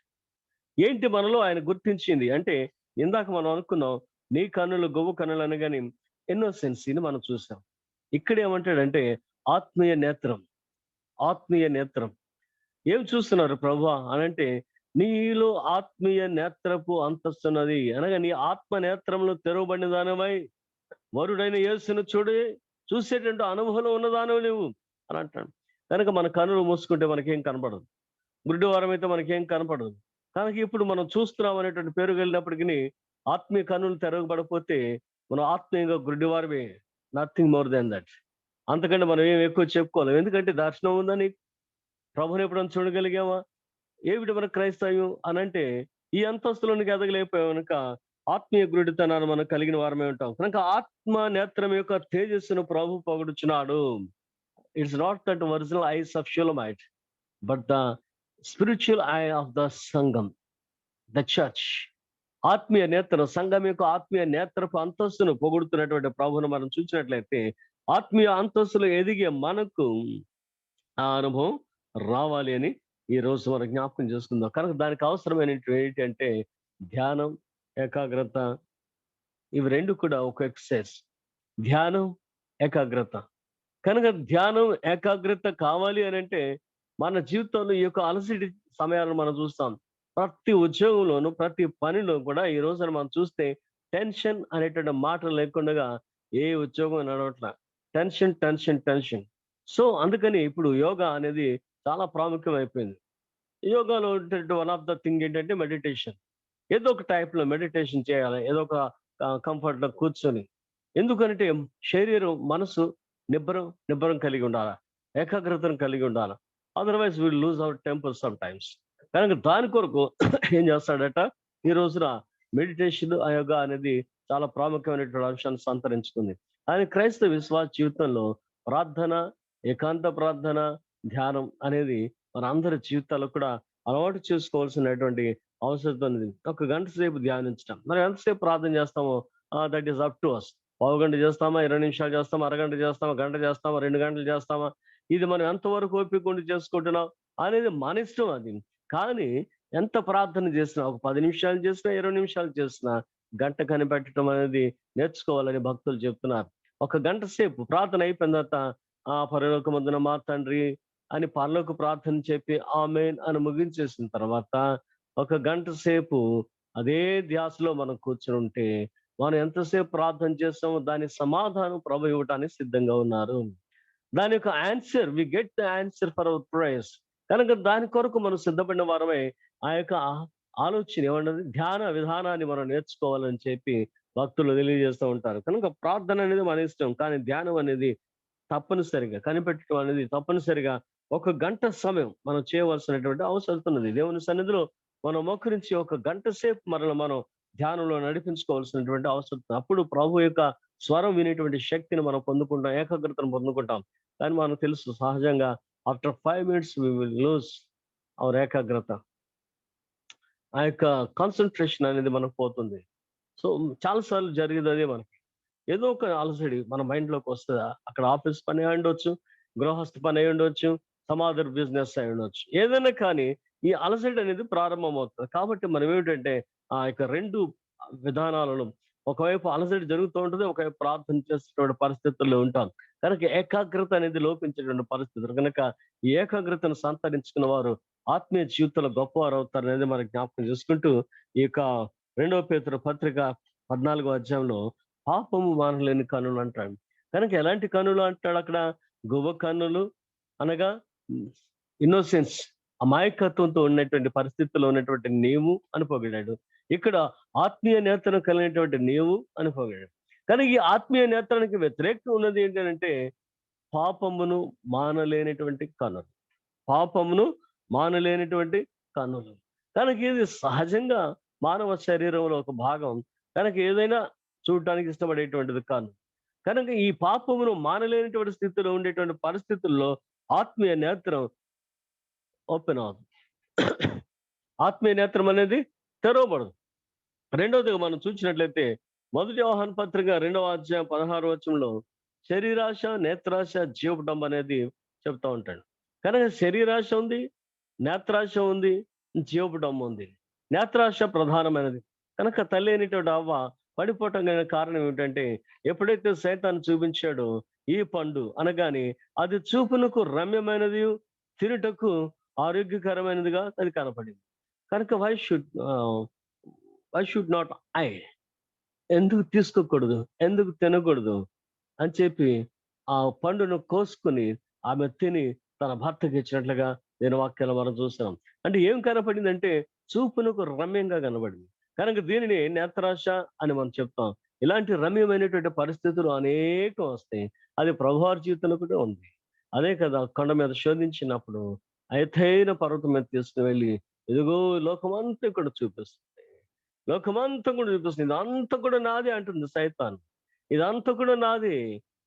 ఏంటి మనలో ఆయన గుర్తించింది అంటే ఇందాక మనం అనుకున్నాం నీ కన్నులు గొవ్వు కన్నులు అనగానే ఇన్నోసెన్సీని మనం చూసాం. ఇక్కడ ఏమంటాడంటే ఆత్మీయ నేత్రం. ఏం చూస్తున్నారు ప్రభువా అనంటే నీలో ఆత్మీయ నేత్రపు అంతస్తున్నది అనగా నీ ఆత్మ నేత్రంలో తెరవబడిన దానివై వరుడైన యేసును చూసేటువంటి అనుభవం ఉన్నదానవు నువ్వు అని అంటాడు. కనుక మన కన్నులు మూసుకుంటే మనకేం కనపడదు. గుడ్డివారం అయితే మనకేం కనపడదు. కనుక ఇప్పుడు మనం చూస్తున్నాం అనేటువంటి పేరు వెళ్ళినప్పటికీ ఆత్మీయ కన్నులు తెరవబడపోతే మనం ఆత్మీయంగా గుడ్డివారమే. Nothing more than that. అంతకంటే మనం ఏం ఎక్కువ చెప్పుకోలేం. ఎందుకంటే దర్శనం ఉందని ప్రభుని ఎప్పుడైనా చూడగలిగామా? ఏమిటి మన క్రైస్తవ్యం అనంటే ఈ అంతస్తులోనికి ఎదగలేకపోయాం కనుక ఆత్మీయ గురుడితనాన్ని మనం కలిగిన వారమే ఉంటాం. కనుక ఆత్మ నేత్రం యొక్క తేజస్సును ప్రభు పొగడుచున్నాడు. It's not that original eyes of Shulamite but the spiritual eye of the సంఘం, ద చర్చ్. ఆత్మీయ నేత్రం, సంఘం యొక్క ఆత్మీయ నేత్రపు అంతస్తును పొగుడుతున్నటువంటి ప్రభువును మనం చూసినట్లయితే ఆత్మీయ అంతస్తులు ఎదిగే మనకు ఆ అనుభవం రావాలి అని ఈ రోజు మనం జ్ఞాపకం చేసుకుందాం. కనుక దానికి అవసరమైనటువంటి ఏంటంటే ధ్యానం, ఏకాగ్రత. ఇవి రెండు కూడా ఒక ఎక్సర్సైజ్. ధ్యానం, ఏకాగ్రత. కనుక ధ్యానం, ఏకాగ్రత కావాలి అని అంటే మన జీవితంలో ఈ యొక్క అలసటి సమయాలను మనం చూస్తాం. ప్రతి ఉద్యోగంలోనూ ప్రతి పనిలో కూడా ఈ రోజున మనం చూస్తే టెన్షన్ అనేటువంటి మాట లేకుండా ఏ ఉద్యోగం నడవట్ల. టెన్షన్. సో అందుకని ఇప్పుడు యోగా అనేది చాలా ప్రాముఖ్యం అయిపోయింది. యోగాలో వన్ ఆఫ్ ద థింగ్ ఏంటంటే మెడిటేషన్. ఏదో ఒక టైప్ లో మెడిటేషన్ చేయాలి. ఏదో ఒక కంఫర్ట్ లో కూర్చొని. ఎందుకంటే శరీరం, మనసు నిబ్బరం కలిగి ఉండాలి, ఏకాగ్రతను కలిగి ఉండాలి. Otherwise will lose hour temper some times. కనుక దాని కొరకు ఏం చేస్తాడట ఈ రోజున మెడిటేషన్, యోగా అనేది చాలా ప్రాముఖ్యమైనటువంటి అంశాన్ని సంతరించుకుంది. ఆయన క్రైస్తవ విశ్వాస జీవితంలో ప్రార్థన, ఏకాంత ప్రార్థన, ధ్యానం అనేది మన అందరి జీవితాల్లో కూడా అలవాటు చేసుకోవాల్సినటువంటి అవసరం ఉంది. 1 గంట సేపు ధ్యానించడం. మనం ఎంతసేపు ప్రార్థన చేస్తామో that is up to us. 1/2 గంట చేస్తామా, 20 నిమిషాలు చేస్తామా, అరగంట చేస్తామా, గంట చేస్తామా, 2 గంటలు చేస్తామా, ఇది మనం ఎంతవరకు ఓపిక ఉండి చేసుకుంటున్నాం అనేది మన ఇష్టం. అది కానీ ఎంత ప్రార్థన చేసినా, ఒక 10 నిమిషాలు చేసినా, 20 నిమిషాలు చేసినా గంట కనిపెట్టడం అనేది నేర్చుకోవాలని భక్తులు చెప్తున్నారు. ఒక గంట సేపు ప్రార్థన అయిపోయిన తర్వాత పరలోకమందున మా తండ్రి అని పరలోక ప్రార్థన చెప్పి ఆమేన్ అని ముగించేసిన తర్వాత ఒక గంట సేపు అదే ధ్యాసలో మనం కూర్చుని ఉంటే మనం ఎంతసేపు ప్రార్థన చేస్తామో దాని సమాధానం ప్రభు ఇవ్వటానికి సిద్ధంగా ఉన్నారు. దాని యొక్క answer we get the answer for our prayers. కనుక దాని కొరకు మనం సిద్ధపడిన వారమే ఆ యొక్క ఆలోచన ఏమన్నది ధ్యాన విధానాన్ని మనం నేర్చుకోవాలని చెప్పి భక్తులు తెలియజేస్తూ ఉంటారు. కనుక ప్రార్థన అనేది మన ఇష్టం, కానీ ధ్యానం అనేది తప్పనిసరిగా కనిపెట్టడం అనేది తప్పనిసరిగా ఒక గంట సమయం మనం చేయవలసినటువంటి అవసరం ఉన్నది. దేవుని సన్నిధిలో మనం మోకరించి ఒక గంట సేపు మనం ధ్యానంలో నడిపించుకోవాల్సినటువంటి అవసరం. అప్పుడు ప్రభు యొక్క స్వరం వినేటువంటి శక్తిని మనం పొందుకుంటాం, ఏకాగ్రతను పొందుకుంటాం. కానీ మనకు తెలుసు సహజంగా after 5 minutes we will lose our ఏకాగ్రత. ఆ యొక్క కాన్సన్ట్రేషన్ అనేది మనకు పోతుంది. సో చాలా సార్లు జరిగేది అదే. మనకి ఏదో ఒక అలసడి మన మైండ్ లోకి వస్తుందా, అక్కడ ఆఫీస్ పని అయి ఉండొచ్చు, గృహస్థ పని అయి ఉండొచ్చు, సమాధర్ బిజినెస్ అయి ఉండొచ్చు, ఏదైనా కానీ ఈ అలసడి అనేది ప్రారంభం అవుతుంది. కాబట్టి మనం ఏమిటంటే ఆ యొక్క 2 విధానాలను, ఒకవైపు అలసడి జరుగుతూ ఉంటుంది, ఒకవైపు ప్రార్థన చేసేటువంటి పరిస్థితుల్లో ఉంటాం. కనుక ఏకాగ్రత అనేది లోపించేటువంటి పరిస్థితులు. కనుక ఈ ఏకాగ్రతను సంతరించుకున్న వారు ఆత్మీయ జీవితంలో గొప్పవారు అవుతారు అనేది మనకు జ్ఞాపకం చేసుకుంటూ, ఈ యొక్క 2వ పేతురు పత్రిక 14వ అధ్యాయంలో పాపము మానలేని కన్నులు అంటాడు. కనుక ఎలాంటి కన్నులు అంటాడు అక్కడ? గువ్వ కన్నులు అనగా ఇన్నోసెన్స్, అమాయకత్వంతో ఉన్నటువంటి పరిస్థితుల్లో ఉన్నటువంటి నీవు అని పొగిడాడు. ఇక్కడ ఆత్మీయ నేత్రం కలిగినటువంటి నీవు అని పొగిడాడు. కానీ ఈ ఆత్మీయ నేత్రానికి వ్యతిరేకం ఉన్నది ఏంటంటే పాపమును మానలేనటువంటి కన్నులు. పాపమును మానలేనటువంటి కన్నులు. కనుక ఇది సహజంగా మానవ శరీరంలో ఒక భాగం. కనుక ఏదైనా చూడటానికి ఇష్టపడేటువంటిది కన్ను. కనుక ఈ పాపమును మానలేనటువంటి స్థితిలో ఉండేటువంటి పరిస్థితుల్లో ఆత్మీయ నేత్రం ఓపెన్ అవుతుంది. ఆత్మీయ నేత్రం అనేది తెరవబడదు. రెండవదిగా మనం చూసినట్లయితే 1 యోహాను పత్రిక 2వ అధ్యాయం 16వ వచనంలో శరీరాశ, నేత్రాశ, జీవపడం అనేది చెప్తా ఉంటాడు. కనుక శరీరాశ ఉంది, నేత్రాశ ఉంది, జీవపడం ఉంది. నేత్రాశ ప్రధానమైనది. కనుక తల్లి అయినటువంటి అవ్వ పడిపోవటం కారణం ఏమిటంటే ఎప్పుడైతే సైతాను చూపించాడో ఈ పండు అనగానే అది చూపునకు రమ్యమైనది, తినుటకు ఆరోగ్యకరమైనదిగా అది కనపడింది. కనుక వై షుడ్ నాట్ ఐ, ఎందుకు తీసుకోకూడదు, ఎందుకు తినకూడదు అని చెప్పి ఆ పండును కోసుకుని ఆమె తిని తన భర్తకి ఇచ్చినట్లుగా నేను వాక్యాలు మనం చూస్తున్నాం. అంటే ఏం కనపడిందంటే చూపునకు రమ్యంగా కనబడింది. కనుక దీనిని నేత్రాశ అని మనం చెప్తాం. ఇలాంటి రమ్యమైనటువంటి పరిస్థితులు అనేకం వస్తాయి. అది ప్రభువారి జీవితంలో కూడా ఉంది. అదే కదా కొండ మీద శోధించినప్పుడు ఎత్తైన పర్వతం మీద తీసుకుని వెళ్ళి ఇదిగో లోకమంతా కూడా చూపిస్తుంది, లోకమంతా కూడా చూపిస్తుంది, ఇదంతా కూడా నాదే అంటుంది సైతాన్. ఇదంతా కూడా నాది,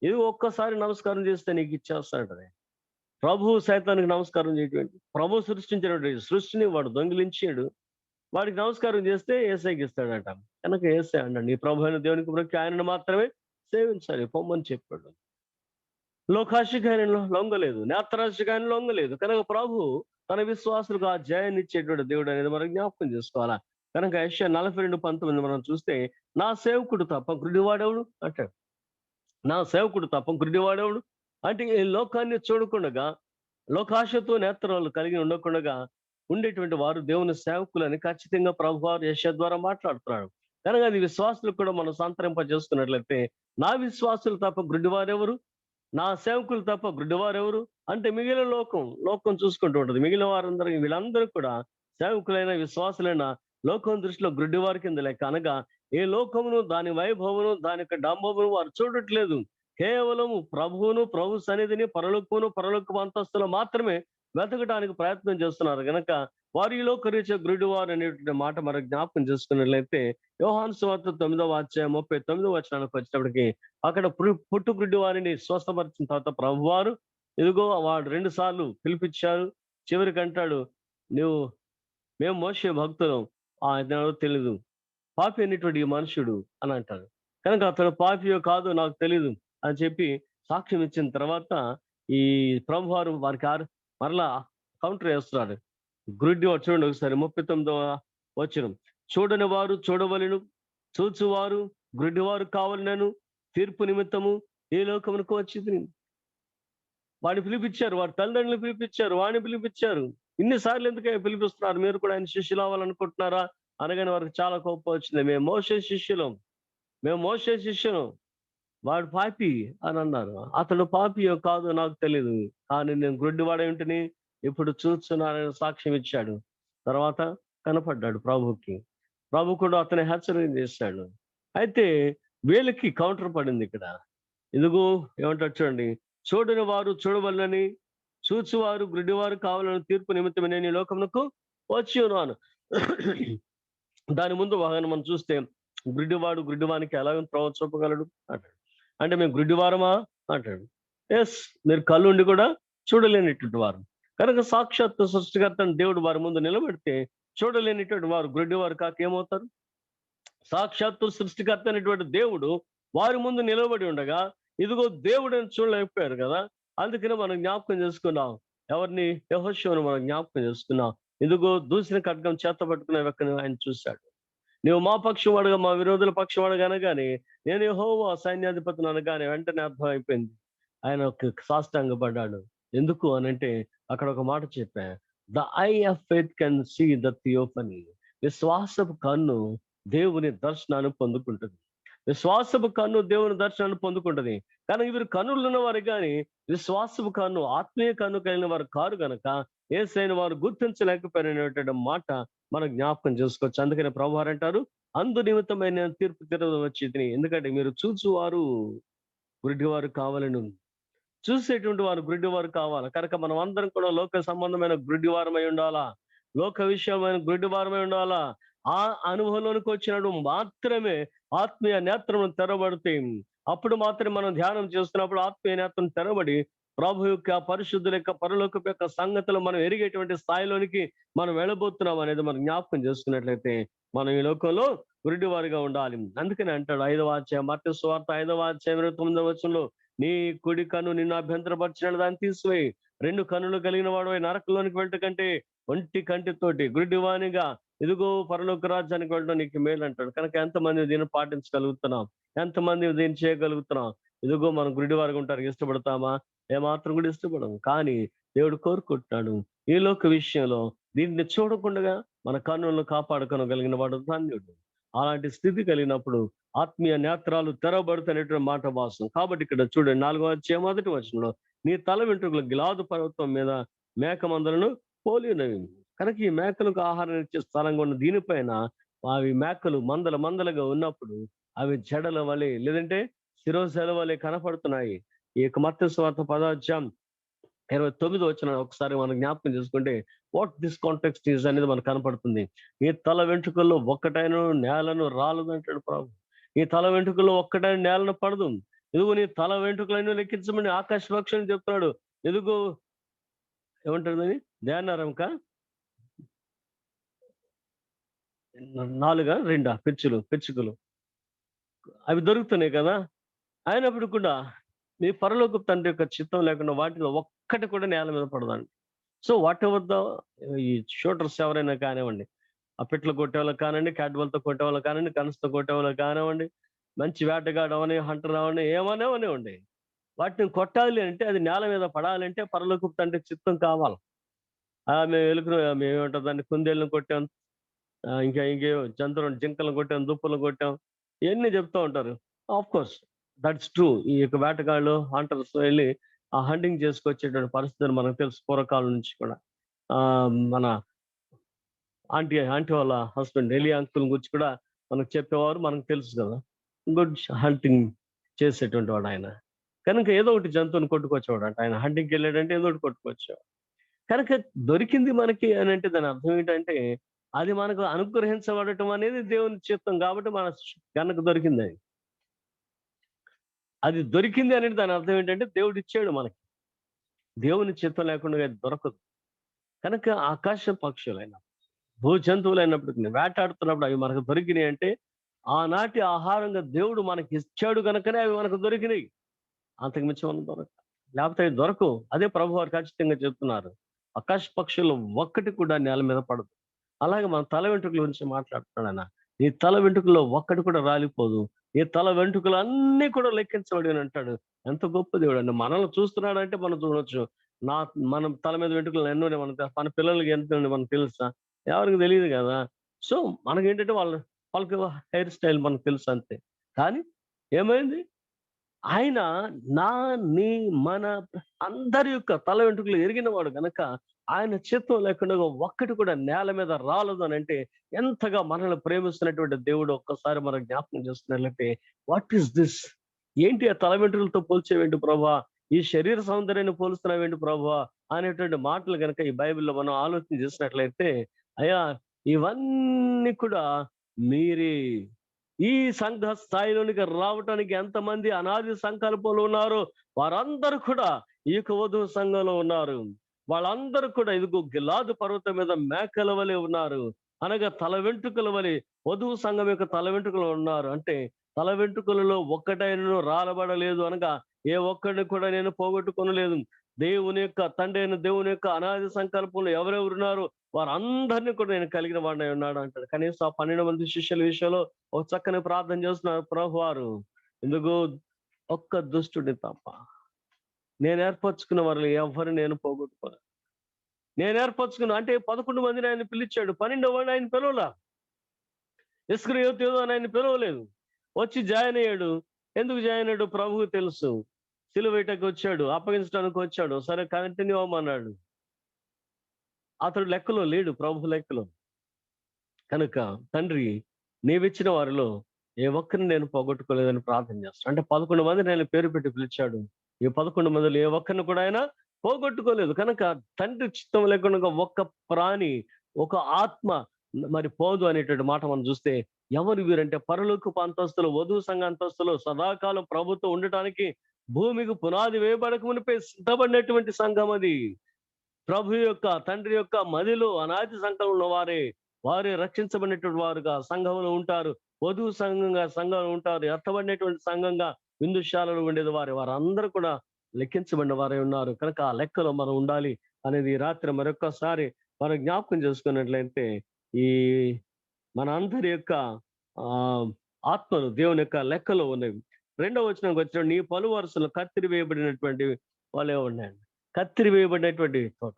ఇది ఒక్కసారి నమస్కారం చేస్తే నీకు ఇచ్చేస్తాడు. ప్రభు సైతానికి నమస్కారం చేయటువంటి, ప్రభు సృష్టించినటువంటి సృష్టిని వాడు దొంగిలించాడు, వాడికి నమస్కారం చేస్తే ఏసైకి ఇస్తాడట. కనుక ఏసై అన్నాడు నీ ప్రభు అయిన దేవునికి మొక్కి ఆయనను మాత్రమే సేవించాలి పొమ్మని చెప్పాడు. లోకాశకి ఆయన లొంగలేదు, నేత్రాశకి ఆయన లొంగలేదు. కనుక ప్రభు తన విశ్వాసులకు ఆ జయాన్ని ఇచ్చేటువంటి దేవుడు అనేది మనం జ్ఞాపకం చేసుకోవాలా. కనుక యెషయా 42:19 మనం చూస్తే నా సేవకుడు తప్ప గుడ్డివాడెవడు అంటాడు. నా సేవకుడు తప్ప గుడ్డివాడెవడు అంటే ఈ లోకాన్ని చూడకుండగా, లోకాశతో నేత్రాలు కలిగి ఉండకుండా ఉండేటువంటి వారు దేవుని సేవకులని ఖచ్చితంగా ప్రభువారు యెషయా ద్వారా మాట్లాడుతున్నాడు. కనుక అది విశ్వాసులకు కూడా మనం సంతరింప చేసుకున్నట్లయితే నా విశ్వాసులు తప్ప గుడ్డివారెవరు, నా సేవకులు తప్ప గుడ్డివారెవరు అంటే మిగిలిన లోకం చూసుకుంటూ ఉంటుంది. మిగిలిన వారందరూ వీళ్ళందరూ కూడా సేవకులైన విశ్వాసులైన లోకం దృష్టిలో గుడ్డివారి కింద లెక్క. అనగా ఏ లోకమును దాని వైభవమును దాని యొక్క డంబమును వారు చూడట్లేదు. కేవలం ప్రభువును, ప్రభు సన్నిధిని, పరలోకపు అంతస్తులు మాత్రమే వెతకడానికి ప్రయత్నం చేస్తున్నారు. కనుక వారు ఈ లోకరీత్యా గుడ్డివారు అనేటువంటి మాట మనకు జ్ఞాపకం చేసుకున్నట్లయితే యోహాను సువార్త 9వ అధ్యాయం 39వ వచనానికి వచ్చేటప్పటికి అక్కడ పుట్టు గుడ్డి వారిని స్వస్థపరిచిన తర్వాత ప్రభువారు ఇదిగో వాడు 2 సార్లు పిలిపించారు. చివరికి అంటాడు మేము మోషే భక్తులం, ఆయన తెలీదు, పాపి అనేటువంటి ఈ మనుషుడు అని అంటాడు. కనుక అతడు పాపియో కాదో నాకు తెలీదు అని చెప్పి సాక్ష్యం ఇచ్చిన తర్వాత ఈ ప్రభువారు వారికి మరలా కౌంటర్ వేస్తున్నాడు. గుడ్డి వాడు చూడండి ఒకసారి 39వ వచనం, చూడని వారు చూడవలెను, చూచువారు గుడ్డివారు కావాలి నేను తీర్పు నిమిత్తము ఈ లోకమునకు వచ్చింది. వాడిని పిలిపించారు, వాడి తల్లిదండ్రులు పిలిపించారు, వాడిని పిలిపించారు. ఇన్నిసార్లు ఎందుకయ్యా పిలిపిస్తున్నారు? మీరు కూడా ఆయన శిష్యులు అవ్వాలనుకుంటున్నారా అనగానే వారికి చాలా కోపం వచ్చింది. మేము మోషే శిష్యులం, మేము మోషే శిష్యులం, వాడు పాపి అని అన్నారు. అతడు పాపియో కాదో నాకు తెలియదు, కానీ నేను గుడ్డివాడై ఉంటిని, ఇప్పుడు చూస్తున్నానని సాక్ష్యం ఇచ్చాడు. తర్వాత కనపడ్డాడు ప్రభుకి. ప్రభు కూడా అతని హెచ్చరిక చేశాడు. అయితే వీళ్ళకి కౌంటర్ పడింది ఇక్కడ. ఇదిగో ఏమంటారు చూడండి, చూడని వారు చూడవలనని, చూచువారు గుడ్డివారు కావాలని తీర్పు నిమిత్తమే నేను ఈ లోకమునకు వచ్చి ఉన్నాను. దాని ముందు వాహనం మనం చూస్తే గుడ్డివాడు గుడ్డివానికి ఎలాగ త్రోవ చూపగలడు అంటాడు. అంటే మేము గుడ్డివారమా అంటాడు. ఎస్, మీరు కళ్ళు ఉండి కూడా చూడలేనిటువంటి వారు కనుక సాక్షాత్ సృష్టికర్త దేవుడు వారి ముందు నిలబెడితే చూడలేనిటువంటి వారు గుడ్డివారు కాక ఏమవుతారు? సాక్షాత్తు సృష్టికర్త అనేటువంటి దేవుడు వారి ముందు నిలబడి ఉండగా ఇదిగో దేవుడిని చూడలేకపోయారు కదా. అందుకనే మనం జ్ఞాపకం చేసుకున్నాం. ఎవరిని? యెహోషువను మనం జ్ఞాపకం చేసుకున్నాం. ఇదిగో దూసిన ఖడ్గం చేత పట్టుకునే వ్యక్తిని ఆయన చూశాడు. నువ్వు మా పక్షవాడుగా మా విరోధుల పక్షవాడుగా అనగానే నేను యెహోవా సైన్యాధిపతిని అనగానే వెంటనే అర్థం అయిపోయింది. ఆయన ఒక సాష్టాంగపడ్డాడు. ఎందుకు అనంటే అక్కడ ఒక మాట చెప్పా, the eye of faith can see the theophany. విశ్వాసపు కన్ను దేవుని దర్శనాన్ని పొందుకుంటుంది. విశ్వాసపు కన్ను దేవుని దర్శనాన్ని పొందుకుంటది. కానీ వీరు కన్నులు ఉన్నవారు కానీ విశ్వాసపు కన్ను, ఆత్మీయ కన్ను కలిగిన వారు కారు గనక యేసయ్యను వారు గుర్తించలేకపోయినటువంటి మాట మనం జ్ఞాపకం చేసుకోవచ్చు. అందుకని ప్రభువారు అంటారు, అందు నిమిత్తమైన తీర్పు తీరదు వచ్చి, ఎందుకంటే మీరు చూచువారు గుడ్డివారు కావాలను, చూసేటువంటి వారు గుడ్డివారు కావాలి. కనుక మనం అందరం కూడా లోక సంబంధమైన గుడ్డివారమై ఉండాలా, లోక విషయమైన గుడ్డివారమై ఉండాలా. ఆ అనుభవంలోనికి వచ్చినప్పుడు మాత్రమే ఆత్మీయ నేత్రం తెరబడతాయి. అప్పుడు మాత్రమే మనం ధ్యానం చేస్తున్నప్పుడు ఆత్మీయ నేత్రం తెరబడి ప్రభు యొక్క పరిశుద్ధుల యొక్క పరలోకపు యొక్క సంగతులు మనం ఎరిగేటువంటి స్థాయిలోనికి మనం వెళ్ళబోతున్నాం అనేది మనం జ్ఞాపకం చేసుకున్నట్లయితే మనం ఈ లోకంలో గుడ్డివారిగా ఉండాలి. అందుకని అంటాడు 5వ అధ్యాయం మత్తయి సువార్త 5వ అధ్యాయం 29వ వచనంలో, నీ కుడి కన్ను నిన్ను అభ్యంతరపరిచిన దాన్ని తీసివేయి, 2 కన్నులు కలిగిన వాడు నరకంలోనికి వెళ్ళట కంటే ఒంటి కంటితోటి గుడ్డివానిగా ఇదిగో పరలోక రాజ్యానికి వెళ్ళడం నీకు మేలు అంటాడు. కనుక ఎంతమంది దీన్ని పాటించగలుగుతున్నాం? ఎంతమంది దీన్ని చేయగలుగుతున్నాం? ఇదిగో మనం గుడ్డివారిగా ఉంటానికి ఇష్టపడతామా? ఏమాత్రం కూడా ఇష్టపడము. కానీ దేవుడు కోరుకుంటున్నాడు ఈ లోక విషయంలో దీన్ని చూడకుండా మన కన్నులను కాపాడుకోగలిగిన వాడు ధన్యుడు. అలాంటి స్థితి కలిగినప్పుడు ఆత్మీయ నేత్రాలు తెరవబడుతున్నటువంటి మాట వాస్తవం. కాబట్టి ఇక్కడ చూడండి 4వ అధ్యాయం 1వ వచనంలో, నీ తల వెంట్రుకలు గిలాదు పర్వతం మీద మేక మందలను పోలి ఉన్నవి. కనుక ఈ మేకలకు ఆహారం ఇచ్చే స్థలంగా ఉన్న దీనిపైన అవి మేకలు మందలుగా ఉన్నప్పుడు అవి జడల వలె లేదంటే శిరోజల వలె కనపడుతున్నాయి. ఈ యొక్క మత్తయి సువార్త 10వ అధ్యాయం 29వ వచనం ఒకసారి మనం జ్ఞాపకం చేసుకుంటే వాట్ దిస్ కాంటెక్స్ట్ ఈజ్ అనేది మనకు కనపడుతుంది. ఈ తల వెంట్రుకల్లో ఒక్కటైన నేలను రాలదు అంటాడు ప్రభు. ఈ తల వెంట్రుకల్లో ఒక్కటైన నేలను పడదు. ఇదిగో నీ తల వెంట్రుకలైన లెక్కించమని ఆకాశ పక్షులను చెప్తున్నాడు. ఎదుగో ఏమంటుంది? ధ్యానారంక 4 2 పిచ్చుకలు అవి దొరుకుతున్నాయి కదా. అయినప్పుడు కూడా మీ పరలోకపు తండ్రి యొక్క చిత్తం లేకుండా వాటిలో ఒక్కటి కూడా నేల మీద పడదండి. సో వాట్ ఎవర్ ద ఈ షూటర్స్ ఎవరైనా కానివ్వండి, ఆ పిట్లు కొట్టేవాళ్ళు కానివ్వండి, క్యాట్బాల్తో కొట్టేవాళ్ళు కానివ్వండి, కన్స్తో కొట్టేవాళ్ళు కానివ్వండి, మంచి వేటగాడు అవని హంటర్ అవని ఏమనేవనివ్వండి, వాటిని కొట్టాలి అంటే అది నేల మీద పడాలంటే పరలోకపు తండ్రి చిత్తం కావాలి. మేము మేము ఏమంటాం దాన్ని, కుందేళ్ళను కొట్టాం, ఇంకే జంతువులను జింకలను కొట్టాం, దుప్పలను కొట్టాం, ఇవన్నీ చెప్తూ ఉంటారు. Of course that's true. ఈ యొక్క వేటగాళ్ళు హంటర్స్ వెళ్ళి ఆ హంటింగ్ చేసుకొచ్చేటువంటి పరిస్థితులు మనకు తెలుసు పూర్వకాలం నుంచి కూడా. మన ఆంటీ వాళ్ళ హస్బెండ్ ఎలి అంకుల్ గురించి కూడా మనకు చెప్పేవారు, మనకు తెలుసు కదా. గుడ్ హంటింగ్ చేసేటువంటి వాడు ఆయన. కనుక ఏదో ఒకటి జంతువుని కొట్టుకొచ్చేవాడు అంట. ఆయన హంటింగ్కి వెళ్ళాడంటే ఏదో ఒకటి కొట్టుకొచ్చేవాడు. కనుక దొరికింది మనకి అని అంటే దాని అర్థం ఏంటంటే అది మనకు అనుగ్రహించబడటం అనేది దేవుని చిత్తం. కాబట్టి మన కనుక దొరికింది అది దొరికింది అనేది దాని అర్థం ఏంటంటే దేవుడు ఇచ్చాడు మనకి. దేవుని చిత్తం లేకుండా అది దొరకదు. కనుక ఆకాశ పక్షులైన భూ జంతువులైనప్పటికీ వేటాడుతున్నప్పుడు అవి మనకు దొరికినాయి అంటే ఆనాటి ఆహారంగా దేవుడు మనకి ఇచ్చాడు కనుకనే అవి మనకు దొరికినాయి. అంతకు మించి మనం దొరక, లేకపోతే అవి దొరకవు. అదే ప్రభు వారు ఖచ్చితంగా చెప్తున్నారు. ఆకాశ పక్షులు ఒక్కటి కూడా నేల మీద పడదు. అలాగే మన తల వెంట్రుకల గురించి మాట్లాడుతున్నాడు ఆయన. నీ తల వెంట్రుకల్లో ఒక్కటి కూడా రాలిపోదు. నీ తల వెంట్రుకలు అన్నీ కూడా లెక్కించబడిన అంటాడు. ఎంత గొప్ప దేవుడండి. మనల్ని చూస్తున్నాడంటే మనం చూడొచ్చు. నా మనం తల మీద వెంట్రుకలు ఎన్నున్నాయి మన పిల్లలకి ఎంత ఉన్నాయి మనకు తెలుసా? ఎవరికి తెలీదు గదా! సో, మనకేంటంటే వాళ్ళకి హెయిర్ స్టైల్ మనకు తెలుసు అంతే. కానీ ఏమైంది? ఆయన నా, నీ, మన అందరి యొక్క తల వెంట్రుకలు ఎరిగినవాడు గనక, ఆయన చిత్తం లేకుండా ఒక్కటి కూడా నేల మీద రాలదు అనంటే, ఎంతగా మనల్ని ప్రేమిస్తున్నటువంటి దేవుడు ఒక్కసారి మనం జ్ఞాపకం చేసుకున్నట్లయితే, వాట్ ఈస్ దిస్? ఏంటి ఆ తల వెంట్రుకలతో పోల్చేవేంటి ప్రభువా? ఈ శరీర సౌందర్యాన్ని పోలుస్తున్నావేంటి ప్రభువా? అనేటువంటి మాటలు గనక ఈ బైబిల్‌లో మనం ఆలోచన చేసినట్లయితే, అయ్యా ఇవన్నీ కూడా మీరే ఈ సంఘ స్థాయిలోనికి రావటానికి ఎంతమంది అనాది సంకల్పంలో ఉన్నారో వారందరూ కూడా ఈ యొక్క వధువు సంఘంలో ఉన్నారు. వాళ్ళందరూ కూడా ఇదిగో గిలాదు పర్వతం మీద మేకల వలె ఉన్నారు. అనగా తల వెంట్రుకల వలె వధువు సంఘం యొక్క తల వెంట్రుకలు ఉన్నారు. అంటే తల వెంట్రుకలలో ఒక్కటైనను రాలబడలేదు అనగా ఏ ఒక్కడిని కూడా నేను పోగొట్టుకొనలేదు. దేవుని యొక్క తండ్రి అయిన దేవుని యొక్క అనాది సంకల్పంలో ఎవరెవరున్నారో వారందరినీ కూడా నేను కలిగిన వాడినై ఉన్నాడు అంటాడు. కనీసం ఆ 12 మంది శిష్యుల విషయంలో ఒక చక్కని ప్రార్థన చేస్తున్నారు ప్రభువారు. ఎందుకు ఒక్క దుష్టుడిని తప్ప నేను ఏర్పరచుకున్న వారిలో ఎవరిని నేను పోగొట్టుకోను. నేను ఏర్పరచుకున్న అంటే 11 మందిని ఆయన పిలిచాడు. 12వ వాడిని ఆయన పిలవలా. ఇస్కరియోతు యూదా అని ఆయన పిలవలేదు. వచ్చి జాయిన్ అయ్యాడు. ఎందుకు జాయిన్ అయ్యాడు ప్రభువుకు తెలుసు. సిలువ వేయటానికి వచ్చాడు, అప్పగించడానికి వచ్చాడు. సరే కంటిన్యూ అవ్వమన్నాడు. అతడు లెక్కలో లేడు, ప్రభు లెక్కలో. కనుక తండ్రి నీవిచ్చిన వారిలో ఏ ఒక్కరిని నేను పోగొట్టుకోలేదని ప్రార్థన చేస్తాను. అంటే 11 మందిని ఆయన పేరు పెట్టి పిలిచాడు. ఈ 11 మందిలో ఏ ఒక్కరిని కూడా ఆయన పోగొట్టుకోలేదు. కనుక తండ్రి చిత్తం లేకుండా ఒక్క ప్రాణి, ఒక ఆత్మ మరి పోదు అనేటువంటి మాట మనం చూస్తే ఎవరు వీరంటే పరలోకపు అంతస్తులు, వధువు సంఘ అంతస్తులు సదాకాలం ప్రభుత్వం ఉండటానికి భూమికి పునాది వేయబడక మునిపే సిద్ధపడినటువంటి సంఘం అది. ప్రభు యొక్క తండ్రి యొక్క మదిలో అనాది సంఘంలో వారే రక్షించబడినటువంటి వారుగా సంఘంలో ఉంటారు. వధువు సంఘంలో ఉంటారు. ఎత్తబడినటువంటి సంఘంగా విందుశాలలో ఉండేది వారందరూ కూడా లెక్కించబడిన వారే ఉన్నారు. కనుక ఆ లెక్కలో మనం ఉండాలి అనేది ఈ రాత్రి మరొక్కసారి మనం జ్ఞాపకం చేసుకున్నట్లయితే ఈ మన అందరి యొక్క ఆ ఆత్మలు దేవుని యొక్క లెక్కలో ఉన్నవి. రెండవ వచనంకి వచ్చిన నీ పలు వరుసలు కత్తిరి వేయబడినటువంటి వాళ్ళే ఉన్నాయండి. కత్తిరి వేయబడినటువంటి తోట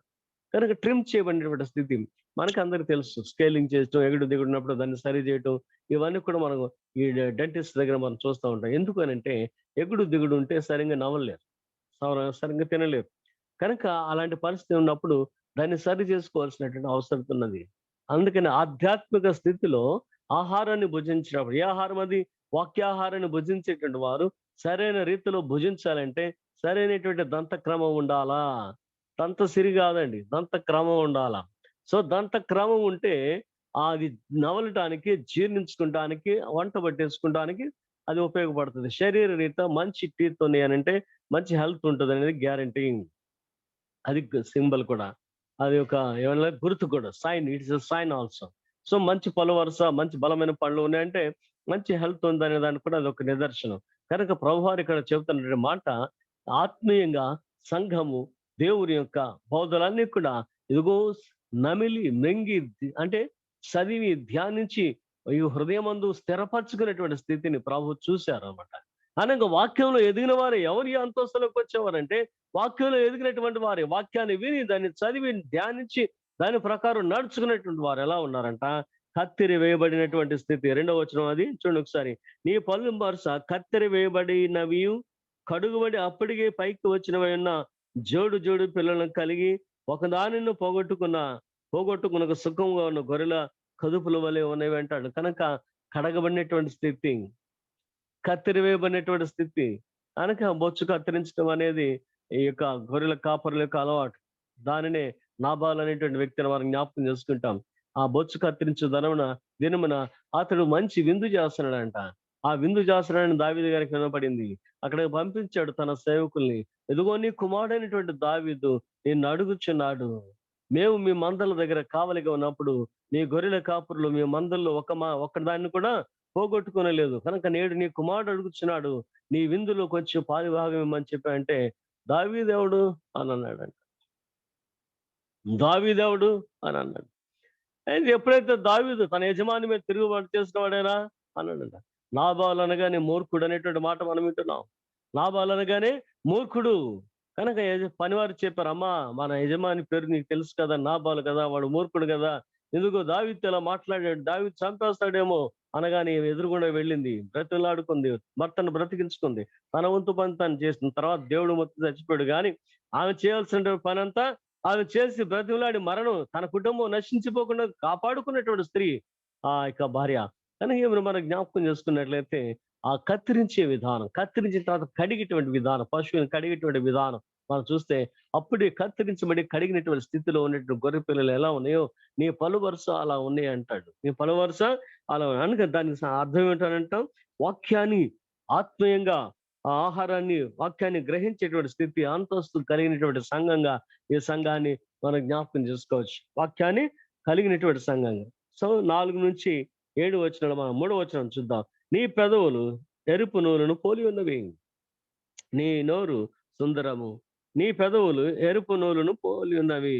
కనుక ట్రిమ్ చేయబడినటువంటి స్థితి మనకు అందరికి తెలుసు. స్కేలింగ్ చేయటం, ఎగుడు దిగుడున్నప్పుడు దాన్ని సరి చేయటం, ఇవన్నీ కూడా మనం ఈ డెంటిస్ట్ దగ్గర మనం చూస్తూ ఉంటాం. ఎందుకు అనంటే ఎగుడు దిగుడు ఉంటే సరిగ్గా నవ్వలేరు, సరిగ్గా తినలేరు. కనుక అలాంటి పరిస్థితి ఉన్నప్పుడు దాన్ని సరి చేసుకోవాల్సినటువంటి అవసరం ఉన్నది. అందుకని ఆధ్యాత్మిక స్థితిలో ఆహారాన్ని భుజించినప్పుడు ఏ ఆహారం అది? వాక్యాహారాన్ని భుజించేటువంటి వారు సరైన రీతిలో భుజించాలంటే సరైనటువంటి దంత క్రమం ఉండాలా. దంత సిరి కాదండి, దంత క్రమం ఉండాలా. సో దంత క్రమం ఉంటే అది నవలటానికి, జీర్ణించుకుంటానికి, వంట పట్టేసుకుంటానికి అది ఉపయోగపడుతుంది. శరీర రీత్యా మంచి టీత్ ఉన్నాయి అని అంటే మంచి హెల్త్ ఉంటుంది అనేది గ్యారంటీ. అది సింబల్ కూడా. అది ఒక ఏమన్నా గుర్తు కూడా. Sign, it's a sign also. So మంచి పలు వరుస, మంచి బలమైన పళ్ళు ఉన్నాయంటే మంచి హెల్త్ ఉందనే దానికి కూడా అదొక నిదర్శనం. కనుక ప్రభువారు ఇక్కడ చెబుతున్న మాట ఆత్మీయంగా సంఘము దేవుని యొక్క బోధలన్నీ కూడా ఇదిగో నమిలి మృంగి అంటే చదివి ధ్యానించి ఈ హృదయమందు స్థిరపరచుకునేటువంటి స్థితిని ప్రభు చూశారు అన్నమాట. అనగా వాక్యంలో ఎదిగిన వారు ఎవరి అంతస్తులోకి వచ్చేవారంటే వాక్యంలో ఎదిగినటువంటి వారి వాక్యాన్ని విని దాన్ని చదివి ధ్యానించి దాని ప్రకారం నడుచుకునేటువంటి వారు ఎలా ఉన్నారంట? కత్తిరి వేయబడినటువంటి స్థితి. రెండవ వచనం అది చూడండి ఒకసారి. నీ పళ్ళు వరుస కత్తిరి వేయబడినవి కడుగుబడి అప్పటికే పైకి వచ్చినవి ఉన్న జోడు జోడు పిల్లలను కలిగి ఒకదానిని పోగొట్టుకున్న సుఖంగా ఉన్న గొర్రెల కదుపుల వలె ఉన్నవి అంటాడు. కనుక కడగబడినటువంటి స్థితి, కత్తిరి వేయబడినటువంటి స్థితి. కనుక బొచ్చు కత్తిరించడం అనేది ఈ యొక్క గొర్రెల కాపరుల యొక్క అలవాటు. దానినే నాబాల్ అనేటువంటి వ్యక్తిని వారిని జ్ఞాపకం చేసుకుంటాం. ఆ బొచ్చు కత్తిరించు దినమున అతడు మంచి విందు చేస్తున్నాడంట. ఆ విందు చేస్తున్నాడని దావీదు గారికి వినపడింది. అక్కడికి పంపించాడు తన సేవకుల్ని. ఎదుగో నీ కుమారుడైనటువంటి దావీదు నిన్ను అడుగుచున్నాడు. మేము మీ మందల దగ్గర కావలిగా ఉన్నప్పుడు మీ గొర్రెల కాపురులు మీ మందల్లో ఒక్కదాన్ని కూడా పోగొట్టుకోలేదు. కనుక నేడు నీ కుమారుడు అడుగుచున్నాడు నీ విందులోకి వచ్చి పారిభాగం ఇమ్మని చెప్పి అంటే దావీదెవడు అని అన్నాడంట. దావీదెవడు అని అన్నాడు. అయితే ఎప్పుడైతే దావీదు తన యజమాని మీద తిరుగుబాటు చేసిన వాడేనా అన్నాడంట. నాబాలు అనగానే మూర్ఖుడు అనేటువంటి మాట మనం వింటున్నాం. నాబాలు అనగానే మూర్ఖుడు. కనుక పనివారు చెప్పారు, అమ్మా మన యజమాని పేరు నీకు తెలుసు కదా, నాబాలు కదా, వాడు మూర్ఖుడు కదా, ఎందుకో దావీదుతో ఇలా మాట్లాడాడు, దావీదు చంపేస్తాడేమో అనగానే ఈమె ఎదురుగుండా వెళ్ళింది, బ్రతిలాడుకుంది, భర్తను బ్రతికించుకుంది, తన వంతు పని తను చేసిన తర్వాత దేవుడు మొత్తం చచ్చిపోయాడు. కానీ ఆమె చేయాల్సిన పని అంతా ఆమె చేసి బ్రతిమలాడి మరణం తన కుటుంబం నశించిపోకుండా కాపాడుకున్నటువంటి స్త్రీ ఆ యొక్క భార్య. కానీ ఈమెను మనం జ్ఞాపకం చేసుకున్నట్లయితే ఆ కత్తిరించే విధానం, కత్తిరించిన తర్వాత కడిగేటువంటి విధానం, పశువుని కడిగేటువంటి విధానం మనం చూస్తే అప్పుడే కత్తిరించబడి కడిగినటువంటి స్థితిలో ఉన్నటువంటి గొర్రె పిల్లలు ఎలా ఉన్నాయో నీ పలు వరుస అలా ఉన్నాయి అంటాడు. నీ పలు వరుస అలా అనగా దానికి అర్థం ఏంటంటాం, వాక్యాన్ని ఆత్మీయంగా ఆ ఆహారాన్ని వాక్యాన్ని గ్రహించేటువంటి స్థితి అంతస్తు కలిగినటువంటి సంఘంగా ఈ సంఘాన్ని మనం జ్ఞాపకం చేసుకోవచ్చు. వాక్యాన్ని కలిగినటువంటి సంఘంగా. సో 4-7 వచనాలు మనం 3వ వచనం చూద్దాం. నీ పెదవులు ఎరుపు నూలును పోలి ఉన్నవి, నీ నోరు సుందరము, నీ పెదవులు ఎరుపు నూలును పోలి ఉన్నవి.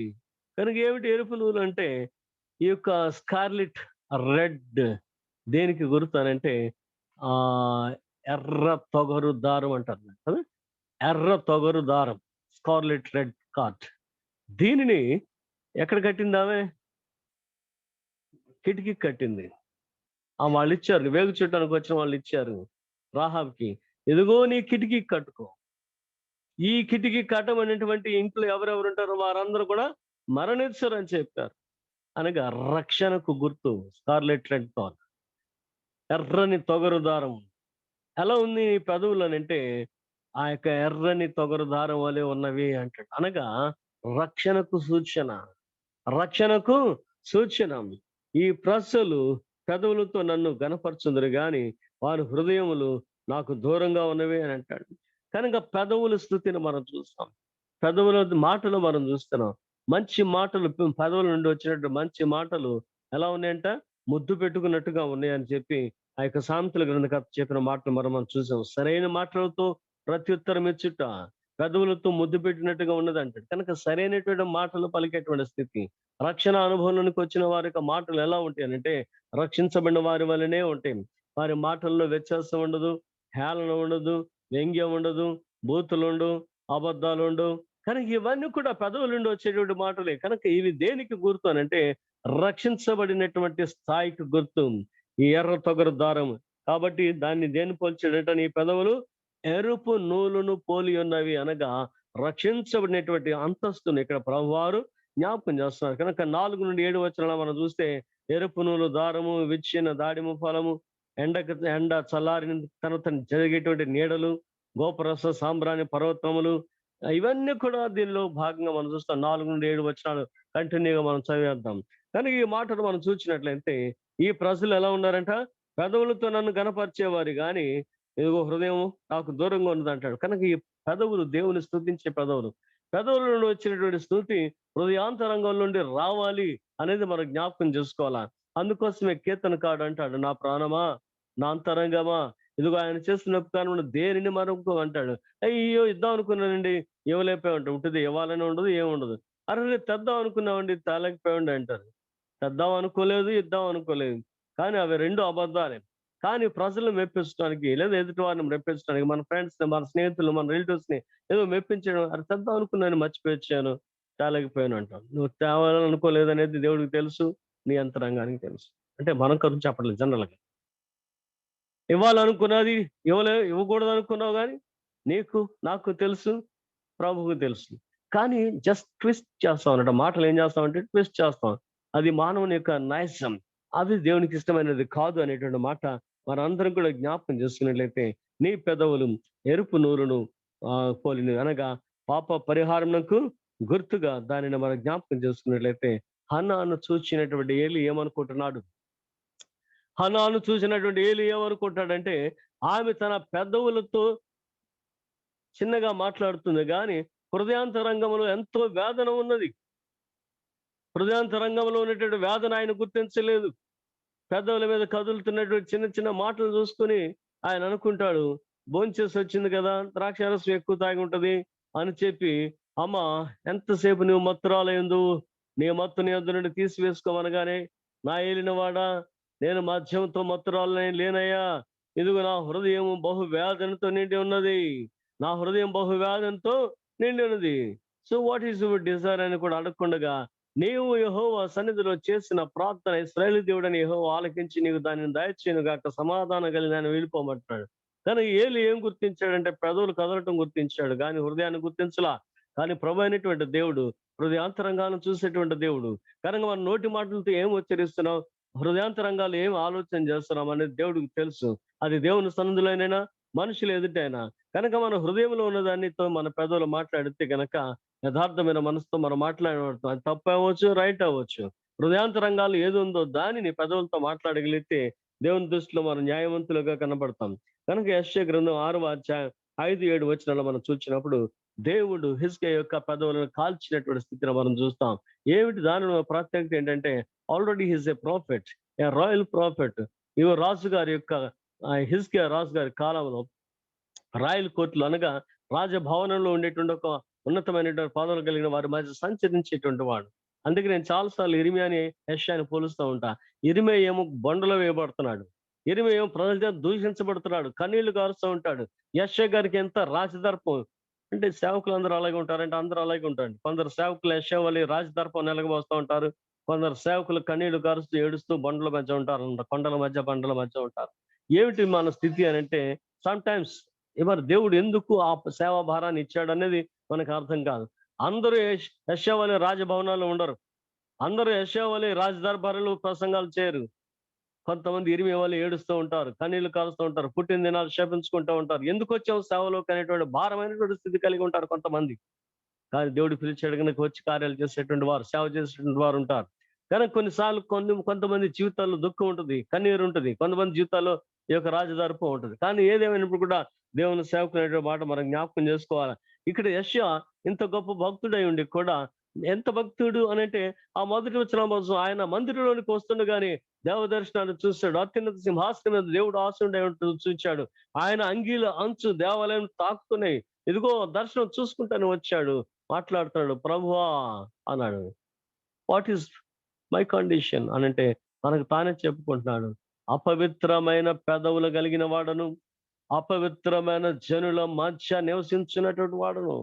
కనుక ఏమిటి ఎరుపు నూలు అంటే ఈ యొక్క స్కార్లెట్ రెడ్ దేనికి గుర్తు అనంటే ఆ ఎర్ర తొగరు దారం అంటారు కదా, ఎర్ర తొగరు దారం, స్కార్లెట్ రెడ్ కార్డ్. దీనిని ఎక్కడ కట్టింది ఆమె? కిటికీ కట్టింది. వాళ్ళు ఇచ్చారు, వేగు చుట్టానికి వచ్చిన వాళ్ళు ఇచ్చారు రాహాబ్కి, ఇదిగో నీ కిటికీ కట్టుకో. ఈ కిటికీ కట్టమనేటువంటి ఇంట్లో ఎవరెవరు ఉంటారో వారందరూ కూడా మరణించరు అని చెప్పారు. అనగా రక్షణకు గుర్తు స్కార్లెట్ రెడ్ కార్డ్, ఎర్రని తొగరు దారం. ఎలా ఉంది నీ పెదవులు అని అంటే ఆ యొక్క ఎర్రని తొగరు దారం వలె ఉన్నవి అంటాడు. అనగా రక్షణకు సూచన, రక్షణకు సూచన. ఈ ప్రజలు పెదవులతో నన్ను గనపరచుందరు గాని వారి హృదయములు నాకు దూరంగా ఉన్నవి అని అంటాడు. కనుక పెదవుల స్థుతిని మనం చూస్తాం, పెదవుల మాటలు మనం చూస్తున్నాం. మంచి మాటలు పెదవుల నుండి వచ్చినట్టు మంచి మాటలు ఎలా ఉన్నాయంట, ముద్దు పెట్టుకున్నట్టుగా ఉన్నాయని చెప్పి ఆ యొక్క సామెతల గ్రంథకర్త చెప్పిన మాటలు మనం చూసాం. సరైన మాటలతో ప్రత్యుత్తరం ఇచ్చుట పెదవులతో ముద్దు పెట్టినట్టుగా ఉన్నది అంటాడు. కనుక సరైనటువంటి మాటలు పలికేటువంటి స్థితి, రక్షణ అనుభవంలోనికి వచ్చిన వారి యొక్క మాటలు ఎలా ఉంటాయి అంటే రక్షించబడిన వారి వల్లనే ఉంటాయి. వారి మాటల్లో వ్యత్యాసం ఉండదు, హేళన ఉండదు, వ్యంగ్యం ఉండదు, బూతులు ఉండవు, అబద్ధాలు ఉండవు. కనుక ఇవన్నీ కూడా పెదవుల నుండి వచ్చేటువంటి మాటలే. కనుక ఇవి దేనికి గుర్తు అని అంటే రక్షించబడినటువంటి స్థాయికి గుర్తు ఈ ఎర్ర తొగరు దారం. కాబట్టి దాన్ని దేని పోల్చాడట, నీ పెదవులు ఎరుపు నూలును పోలి ఉన్నవి అనగా రక్షించబడినటువంటి అంతస్తును ఇక్కడ ప్రభువారు జ్ఞాపకం చేస్తున్నారు. కనుక 4-7 వచనాలు మనం చూస్తే ఎరుపు నూలు దారము, విచ్చిన దాడిము ఫలము, ఎండ చల్లారిన తర్వాత జరిగేటువంటి నీడలు, గోపరస సాంబ్రాణి పర్వతములు, ఇవన్నీ కూడా దీనిలో భాగంగా మనం చూస్తాం. 4-7 వచనాలు కంటిన్యూగా మనం చదివేద్దాం. కానీ ఈ మాటలు మనం చూసినట్లయితే ఈ ప్రజలు ఎలా ఉన్నారంట, పెదవులతో నన్ను గనపరిచేవారు కానీ ఇదిగో హృదయం నాకు దూరంగా ఉన్నది అంటాడు. కనుక ఈ పెదవులు దేవుని స్తుతించే పెదవులు, పెదవుల నుండి వచ్చినటువంటి స్తుతి హృదయాంతరంగం నుండి రావాలి అనేది మనం జ్ఞాపకం చేసుకోవాలా. అందుకోసమే కీర్తనకారుడు అంటాడు, నా ప్రాణమా నా అంతరంగమా ఇదిగో ఆయన చేస్తున్న ఉపకారమును దేనిని మరొక అంటాడు. అయ్యో ఇద్దాం అనుకున్నానండి, ఇవ్వలేకపోయి ఉంటాం, ఉంటుంది ఇవ్వాలని ఉండదు, ఏముండదు. అరే తెద్దాం అనుకున్నామండి, తేలేకపోయిండి అంటారు. తెద్దాం అనుకోలేదు, ఇద్దాం అనుకోలేదు. కానీ అవి రెండు అబద్ధాలే. కానీ ప్రజలను మెప్పించడానికి లేదా ఎదుటి వారిని మెప్పించడానికి, మన ఫ్రెండ్స్ ని, మన స్నేహితులు, మన రిలేటివ్స్ ని ఏదో మెప్పించడం, అది తెద్దాం అనుకున్నాను మర్చిపోయాను, తేలేకపోయాను అంటాం. నువ్వు తేవాలని అనుకోలేదు అనేది దేవుడికి తెలుసు, నీ అంతరంగానికి తెలుసు. అంటే మనం గురించి చెప్పట్లేదు, జనరల్ గా ఇవ్వాలనుకున్నది ఇవ్వకూడదు అనుకున్నావు కానీ నీకు నాకు తెలుసు, ప్రభువుకు తెలుసు. కానీ జస్ట్ ట్విస్ట్ చేస్తాం అన్నట్టు, మాటలు ఏం చేస్తామంటే ట్విస్ట్ చేస్తాం. అది మానవుని యొక్క నైజం, అది దేవునికి ఇష్టమైనది కాదు అనేటువంటి మాట మనందరం కూడా జ్ఞాపకం చేసుకున్నట్లయితే నీ పెదవులు ఎరుపు నూలును పోలినవి అనగా పాప పరిహారంకు గుర్తుగా దానిని మనం జ్ఞాపకం చేసుకున్నట్లయితే హన్నాను చూసినటువంటి ఏలి ఏమనుకుంటున్నాడు, హన్నాను చూసినటువంటి ఏలి ఏమనుకుంటాడంటే ఆమె తన పెదవులతో చిన్నగా మాట్లాడుతుంది కానీ హృదయాంతరంగంలో ఎంతో వేదన ఉన్నది. హృదయాంతరంగంలో ఉన్నటువంటి వేదన ఆయన గుర్తించలేదు. పెద్దవుల మీద కదులుతున్నటువంటి చిన్న చిన్న మాటలు చూసుకుని ఆయన అనుకుంటాడు, భోంచేసి వచ్చింది కదా, ద్రాక్షారసం ఎక్కువ తాగి ఉంటది అని చెప్పి, అమ్మ ఎంతసేపు నువ్వు మత్తురాలయందు నీ మత్తు నీ యొద్ద నుండి తీసివేసుకోమనగానే, నా ఏలినవాడా, నేను మద్యంతో మత్తురాలని లేనయ్యా, ఇదిగో నా హృదయం బహువేదనతో నిండి ఉన్నది, నా హృదయం బహువేదనతో నిండి ఉన్నది. So what is your desire అని కూడా అడగకుండగా, నీవు యెహోవా సన్నిధిలో చేసిన ప్రార్థన ఇశ్రాయేలు దేవుడని యెహోవా ఆలకించి నీకు దానిని దయచేయును గాక, సమాధానం కలిగి ఆయన వెళ్ళిపోమంటున్నాడు. కానీ ఏలి ఏం గుర్తించాడంటే పెదవులు కదలటం గుర్తించాడు, కానీ హృదయాన్ని గుర్తించలా. కానీ ప్రభు అయినటువంటి దేవుడు హృదయాంతరంగాలను చూసేటువంటి దేవుడు. కనుక మన నోటి మాటలతో ఏం ఉచ్చరిస్తున్నాం, హృదయాంతరంగాలు ఏం ఆలోచన చేస్తున్నాం అనేది దేవుడికి తెలుసు. అది దేవుని సన్నిధిలోనైనా మనుషుల ఎదుటైనా. కనుక మన హృదయంలో ఉన్న దానితో మన పెదవులు మాట్లాడితే గనక యథార్థమైన మనసుతో మనం మాట్లాడబడతాం. అది తప్పు అవ్వచ్చు, రైట్ అవ్వచ్చు. హృదయాంతరంగాలు ఏది ఉందో దానిని పెదవులతో మాట్లాడగలిగితే దేవుని దృష్టిలో మనం న్యాయవంతులుగా కనబడతాం. కనుక యెషయా గ్రంథం 6వ అధ్యాయం 5-7 వచనాల్లో మనం చూసినప్పుడు దేవుడు హిజ్కియా యొక్క పెదవులను కాల్చినటువంటి స్థితిని మనం చూస్తాం. ఏమిటి దానిలో ప్రత్యేకత ఏంటంటే, ఆల్రెడీ హిజ్ ఏ ప్రాఫెట్, ఏ రాయల్ ప్రాఫెట్. ఈ రాజు గారి యొక్క హిజ్కియా రాజు గారి కాలంలో రాయల్ కోర్టులు అనగా రాజభవనంలో ఉండేటువంటి ఒక ఉన్నతమైనటువంటి పదవులు కలిగిన వారి మధ్య సంచరించేటువంటి వాడు. అందుకే నేను చాలాసార్లు ఇరిమియాని యెషయాని పోలుస్తూ ఉంటా. ఇరిమియా ఏమో బొండలో వేయబడుతున్నాడు, ఇరిమియా ఏమో ప్రజల చేత దూషించబడుతున్నాడు, కన్నీళ్లు కారుస్తూ ఉంటాడు. యెషయా గారికి ఎంత రాజదర్పం అంటే, సేవకులు అందరూ అలాగే ఉంటారంటే అందరూ అలాగే ఉంటారు. కొందరు సేవకులు యెషయా వలె రాజదర్పం నెలగబోస్తూ ఉంటారు, కొందరు సేవకులు కన్నీళ్లు కారుస్తూ ఏడుస్తూ బండ్ల మధ్య ఉంటారు, కొండల మధ్య బండల మధ్య ఉంటారు. ఏమిటి మన స్థితి అని అంటే, సమ్ టైమ్స్ మరి దేవుడు ఎందుకు ఆ సేవా భారాన్ని ఇచ్చాడు అనేది మనకు అర్థం కాదు. అందరూ యెషయా వలె రాజభవనాల్లో ఉండరు, అందరూ యెషయా వలె రాజదర్బారులు ప్రసంగాలు చేయరు. కొంతమంది ఇరిమియా వలె ఏడుస్తూ ఉంటారు, కన్నీళ్లు కారుస్తూ ఉంటారు, పుట్టిన దినాలు శపించుకుంటూ ఉంటారు, ఎందుకు వచ్చావు సేవలోకి అనేటువంటి భారమైనటువంటి స్థితి కలిగి ఉంటారు కొంతమంది. కానీ దేవుడు పిలిచాడు కనుక వచ్చి కార్యాలు చేసేటువంటి వారు, సేవ చేసేటువంటి వారు ఉంటారు. కానీ కొన్నిసార్లు కొంతమంది జీవితాల్లో దుఃఖం ఉంటుంది, కన్నీరు ఉంటుంది, కొంతమంది జీవితాల్లో ఈ యొక్క రాజదర్పం ఉంటుంది. కానీ ఏదేమైనప్పుడు కూడా దేవుని సేవకునేటువంటి మాట మనం జ్ఞాపకం చేసుకోవాలి. ఇక్కడ యెషయా ఇంత గొప్ప భక్తుడై ఉండి కూడా, ఎంత భక్తుడు అనంటే, ఆ మొదటి వచనం కోసం ఆయన మందిరంలోనికి వస్తుండగానే దేవ దర్శనాన్ని చూశాడు. అత్యున్నత సింహాసనం మీద దేవుడు ఆసీనుడై ఉంటూ చూచాడు. ఆయన అంగీల అంచు దేవాలయం తాకుతున్నాయి. ఇదిగో దర్శనం చూసుకుంటానే వచ్చాడు, మాట్లాడుతున్నాడు, ప్రభువా అన్నాడు. వాట్ ఈస్ మై కండిషన్ అనంటే మనకు తానే చెప్పుకుంటున్నాడు. అపవిత్రమైన పెదవులు కలిగిన వాడను, అపవిత్రమైన జనుల మధ్య నివసించినటువంటి వాడును.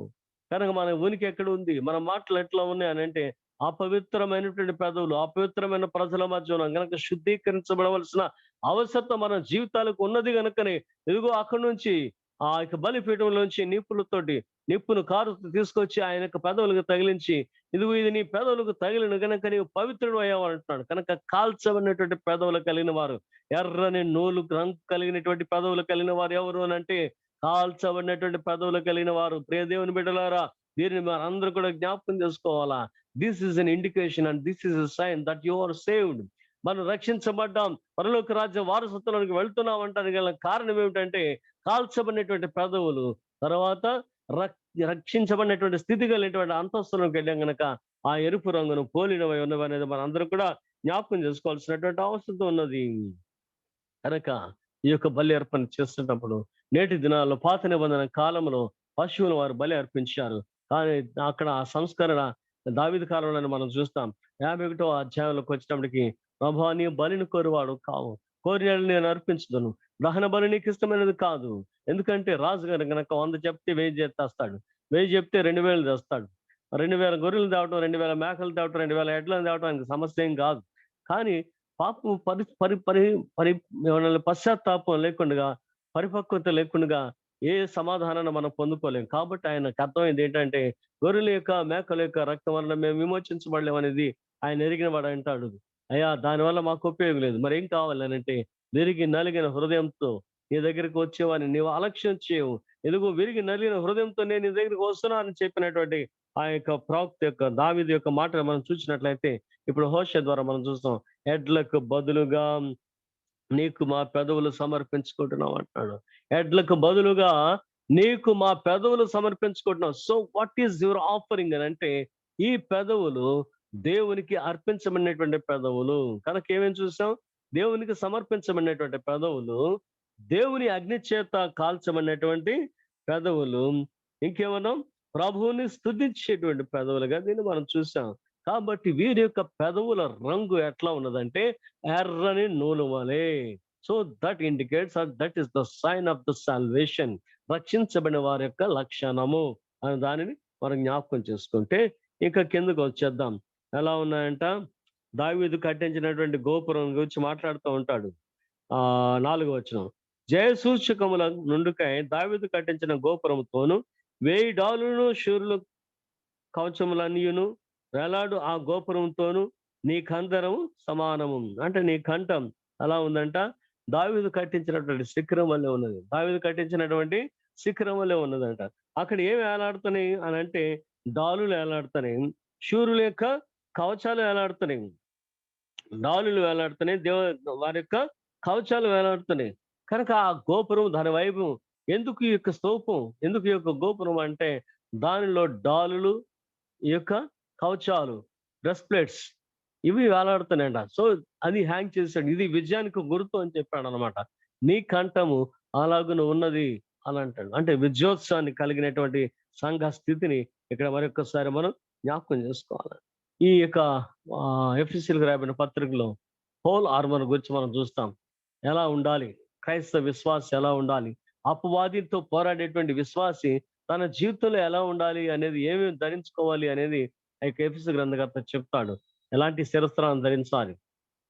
కనుక మన ఉనికి ఎక్కడ ఉంది, మన మాటలు ఎట్లా ఉన్నాయి అని అంటే, అపవిత్రమైనటువంటి పెదవులు, అపవిత్రమైన ప్రజల మధ్య ఉన్నాం కనుక శుద్ధీకరించబడవలసిన అవసరం మన జీవితాలకు ఉన్నది కనుకనే ఇదిగో అక్కడి నుంచి ఆ యొక్క బలిపీఠంలోంచి నిప్పును కారుతూ తీసుకొచ్చి ఆయన యొక్క పెదవులకు తగిలించి, ఇదిగో ఇది నీ పెదవులకు తగిలిన కనుక నీవు పవిత్రుడు అయ్యావు అంటున్నాడు. కనుక కాల్చబడినటువంటి పెదవులు కలిగిన వారు, ఎర్రని నూలు రంగు కలిగినటువంటి పెదవులు కలిగిన వారు ఎవరు అని అంటే, కాల్చబడినటువంటి పెదవులు కలిగిన వారు. ప్రియ దేవుని బిడ్డలారా, దీనిని మనం అందరూ కూడా జ్ఞాపకం చేసుకోవాలా. This is an indication and this is a sign that you are saved. మనం రక్షించబడ్డాం, పరలోక రాజ్య వారసత్వానికి వెళ్తున్నాం అంటానికి గల కారణం ఏమిటంటే, కాల్చబడినటువంటి పెదవులు, తర్వాత రక్షించబడినటువంటి స్థితి కలిగినటువంటి అంతస్తులకు వెళ్ళాం గనక ఆ ఎరుపు రంగును పోలినవై ఉన్నవి అనేది మనం అందరూ కూడా జ్ఞాపకం చేసుకోవాల్సినటువంటి అవసరం ఉన్నది. కనుక ఈ యొక్క బలి అర్పణ చేస్తున్నప్పుడు, నేటి దినాల్లో పాత నిబంధన కాలంలో పశువులు వారు బలి అర్పించారు. కానీ అక్కడ ఆ సంస్కరణ దావీదు కాలంలో మనం చూస్తాం. 51వ అధ్యాయంలోకి వచ్చేటప్పటికి, ప్రభువా నీ బలిని కోరువాడు కావు, కోరినట్లు నేను అర్పించదును, దహన బలి నీకు ఇష్టమైనది కాదు. ఎందుకంటే రాజుగారు గనక 100 చెప్తే 1000 తెస్తాడు, 1000 చెప్తే 2000 తెస్తాడు. 2000 గొర్రెలు తేవటం, 2000 మేకలు తేవటం, 2000 ఎడ్లను తేవటం ఆయనకు సమస్య ఏం కాదు. కానీ పాపం పరి పరి పరి పరి పశ్చాత్తాపం లేకుండా, పరిపక్వత లేకుండా ఏ సమాధానాన్ని మనం పొందుకోలేం. కాబట్టి ఆయనకు అర్థమైంది ఏంటంటే, గొర్రెల యొక్క మేకల యొక్క రక్తం వల్ల మేము విమోచించబడలేం అనేది ఆయన ఎరిగిన వాడు అంటాడు. అయ్యా దానివల్ల మాకు ఉపయోగం లేదు, మరి ఏం కావాలి అని అంటే, విరిగి నలిగిన హృదయంతో నీ దగ్గరికి వచ్చేవాడిని నీవు అలక్ష్యం చేయవు, ఎదుగు విరిగి నలిగిన హృదయంతో నేను నీ దగ్గరికి వస్తున్నా అని చెప్పినటువంటి ఆ యొక్క ప్రవక్త యొక్క దావీదు యొక్క మాటలు మనం చూసినట్లయితే, ఇప్పుడు హోషేయ ద్వారా మనం చూస్తాం, ఎడ్లకు బదులుగా నీకు మా పెదవులు సమర్పించుకుంటున్నాం అంటున్నాడు. ఎడ్లకు బదులుగా నీకు మా పెదవులు సమర్పించుకుంటున్నాం. So what is your offering అని అంటే, ఈ పెదవులు దేవునికి అర్పించబడినటువంటి పెదవులు. కనుక ఏమేమి చూసాం, దేవునికి సమర్పించబడినటువంటి పెదవులు, దేవుని అగ్ని చేత కాల్చబడినటువంటి పెదవులు, ఇంకేమన్నా ప్రభువుని స్తుతించేటువంటి పెదవులుగా దీన్ని మనం చూసాం. కాబట్టి వీరి యొక్క పెదవుల రంగు ఎట్లా ఉన్నదంటే ఎర్రని నూలు వలె. So that indicates that is the sign of the salvation. రక్షించబడిన వారి యొక్క లక్షణము అనే దానిని మనం జ్ఞాపకం చేసుకుంటే ఇంకా కిందకు వచ్చేద్దాం. ఎలా ఉన్నాయంట, దావీదు కట్టించినటువంటి గోపురం గురించి మాట్లాడుతూ ఉంటాడు. 4వ వచనం, జయ సూచకముల నుండుకై దావీదు కట్టించిన గోపురముతోను 1000 డాలులను శూరులు కవచములన్నీయును వేలాడు ఆ గోపురంతోను నీ కందరము సమానము. అంటే నీ కంఠం అలా ఉందంట, దావీదు కట్టించినటువంటి శిఖరం వల్లే ఉన్నది. దావీదు కట్టించినటువంటి శిఖరం వల్లే ఉన్నదంట. అక్కడ ఏమి వేలాడుతున్నాయి అని అంటే డాలులు వేలాడుతున్నాయి, శూరుల యొక్క కవచాలు వేలాడుతున్నాయి, డాలులు వేలాడుతున్నాయి, వారి యొక్క కవచాలు వేలాడుతున్నాయి. కనుక ఆ గోపురం, దాని వైభవం, ఎందుకు ఈ యొక్క స్తూపం, ఎందుకు ఈ యొక్క గోపురం అంటే దానిలో డాలులు, ఈ యొక్క కవచాలు, బ్రెస్ట్ ప్లేట్స్ ఇవి వేలాడుతున్నాయంట. సో అది హ్యాంగ్ చేశాడు. ఇది విజయానికి గుర్తు అని చెప్పాడు అనమాట. నీ కంఠము అలాగున ఉన్నది అని అంటాడు. అంటే విజయోత్సవాన్ని కలిగినటువంటి సంఘ స్థితిని ఇక్కడ మరొకసారి మనం జ్ఞాపకం చేసుకోవాలి. ఈ యొక్క ఎఫెసీయులకు రాయబడిన పత్రికలో హోల్ ఆర్మర్ గురించి మనం చూస్తాం. ఎలా ఉండాలి, క్రైస్తవ విశ్వాసి ఎలా ఉండాలి, అపవాదితో పోరాడేటువంటి విశ్వాసి తన జీవితంలో ఎలా ఉండాలి అనేది, ఏమేమి ధరించుకోవాలి అనేది ఎఫెసీ గ్రంథకర్త చెప్తాడు. ఎలాంటి శిరస్త్రాన్ని ధరించాలి,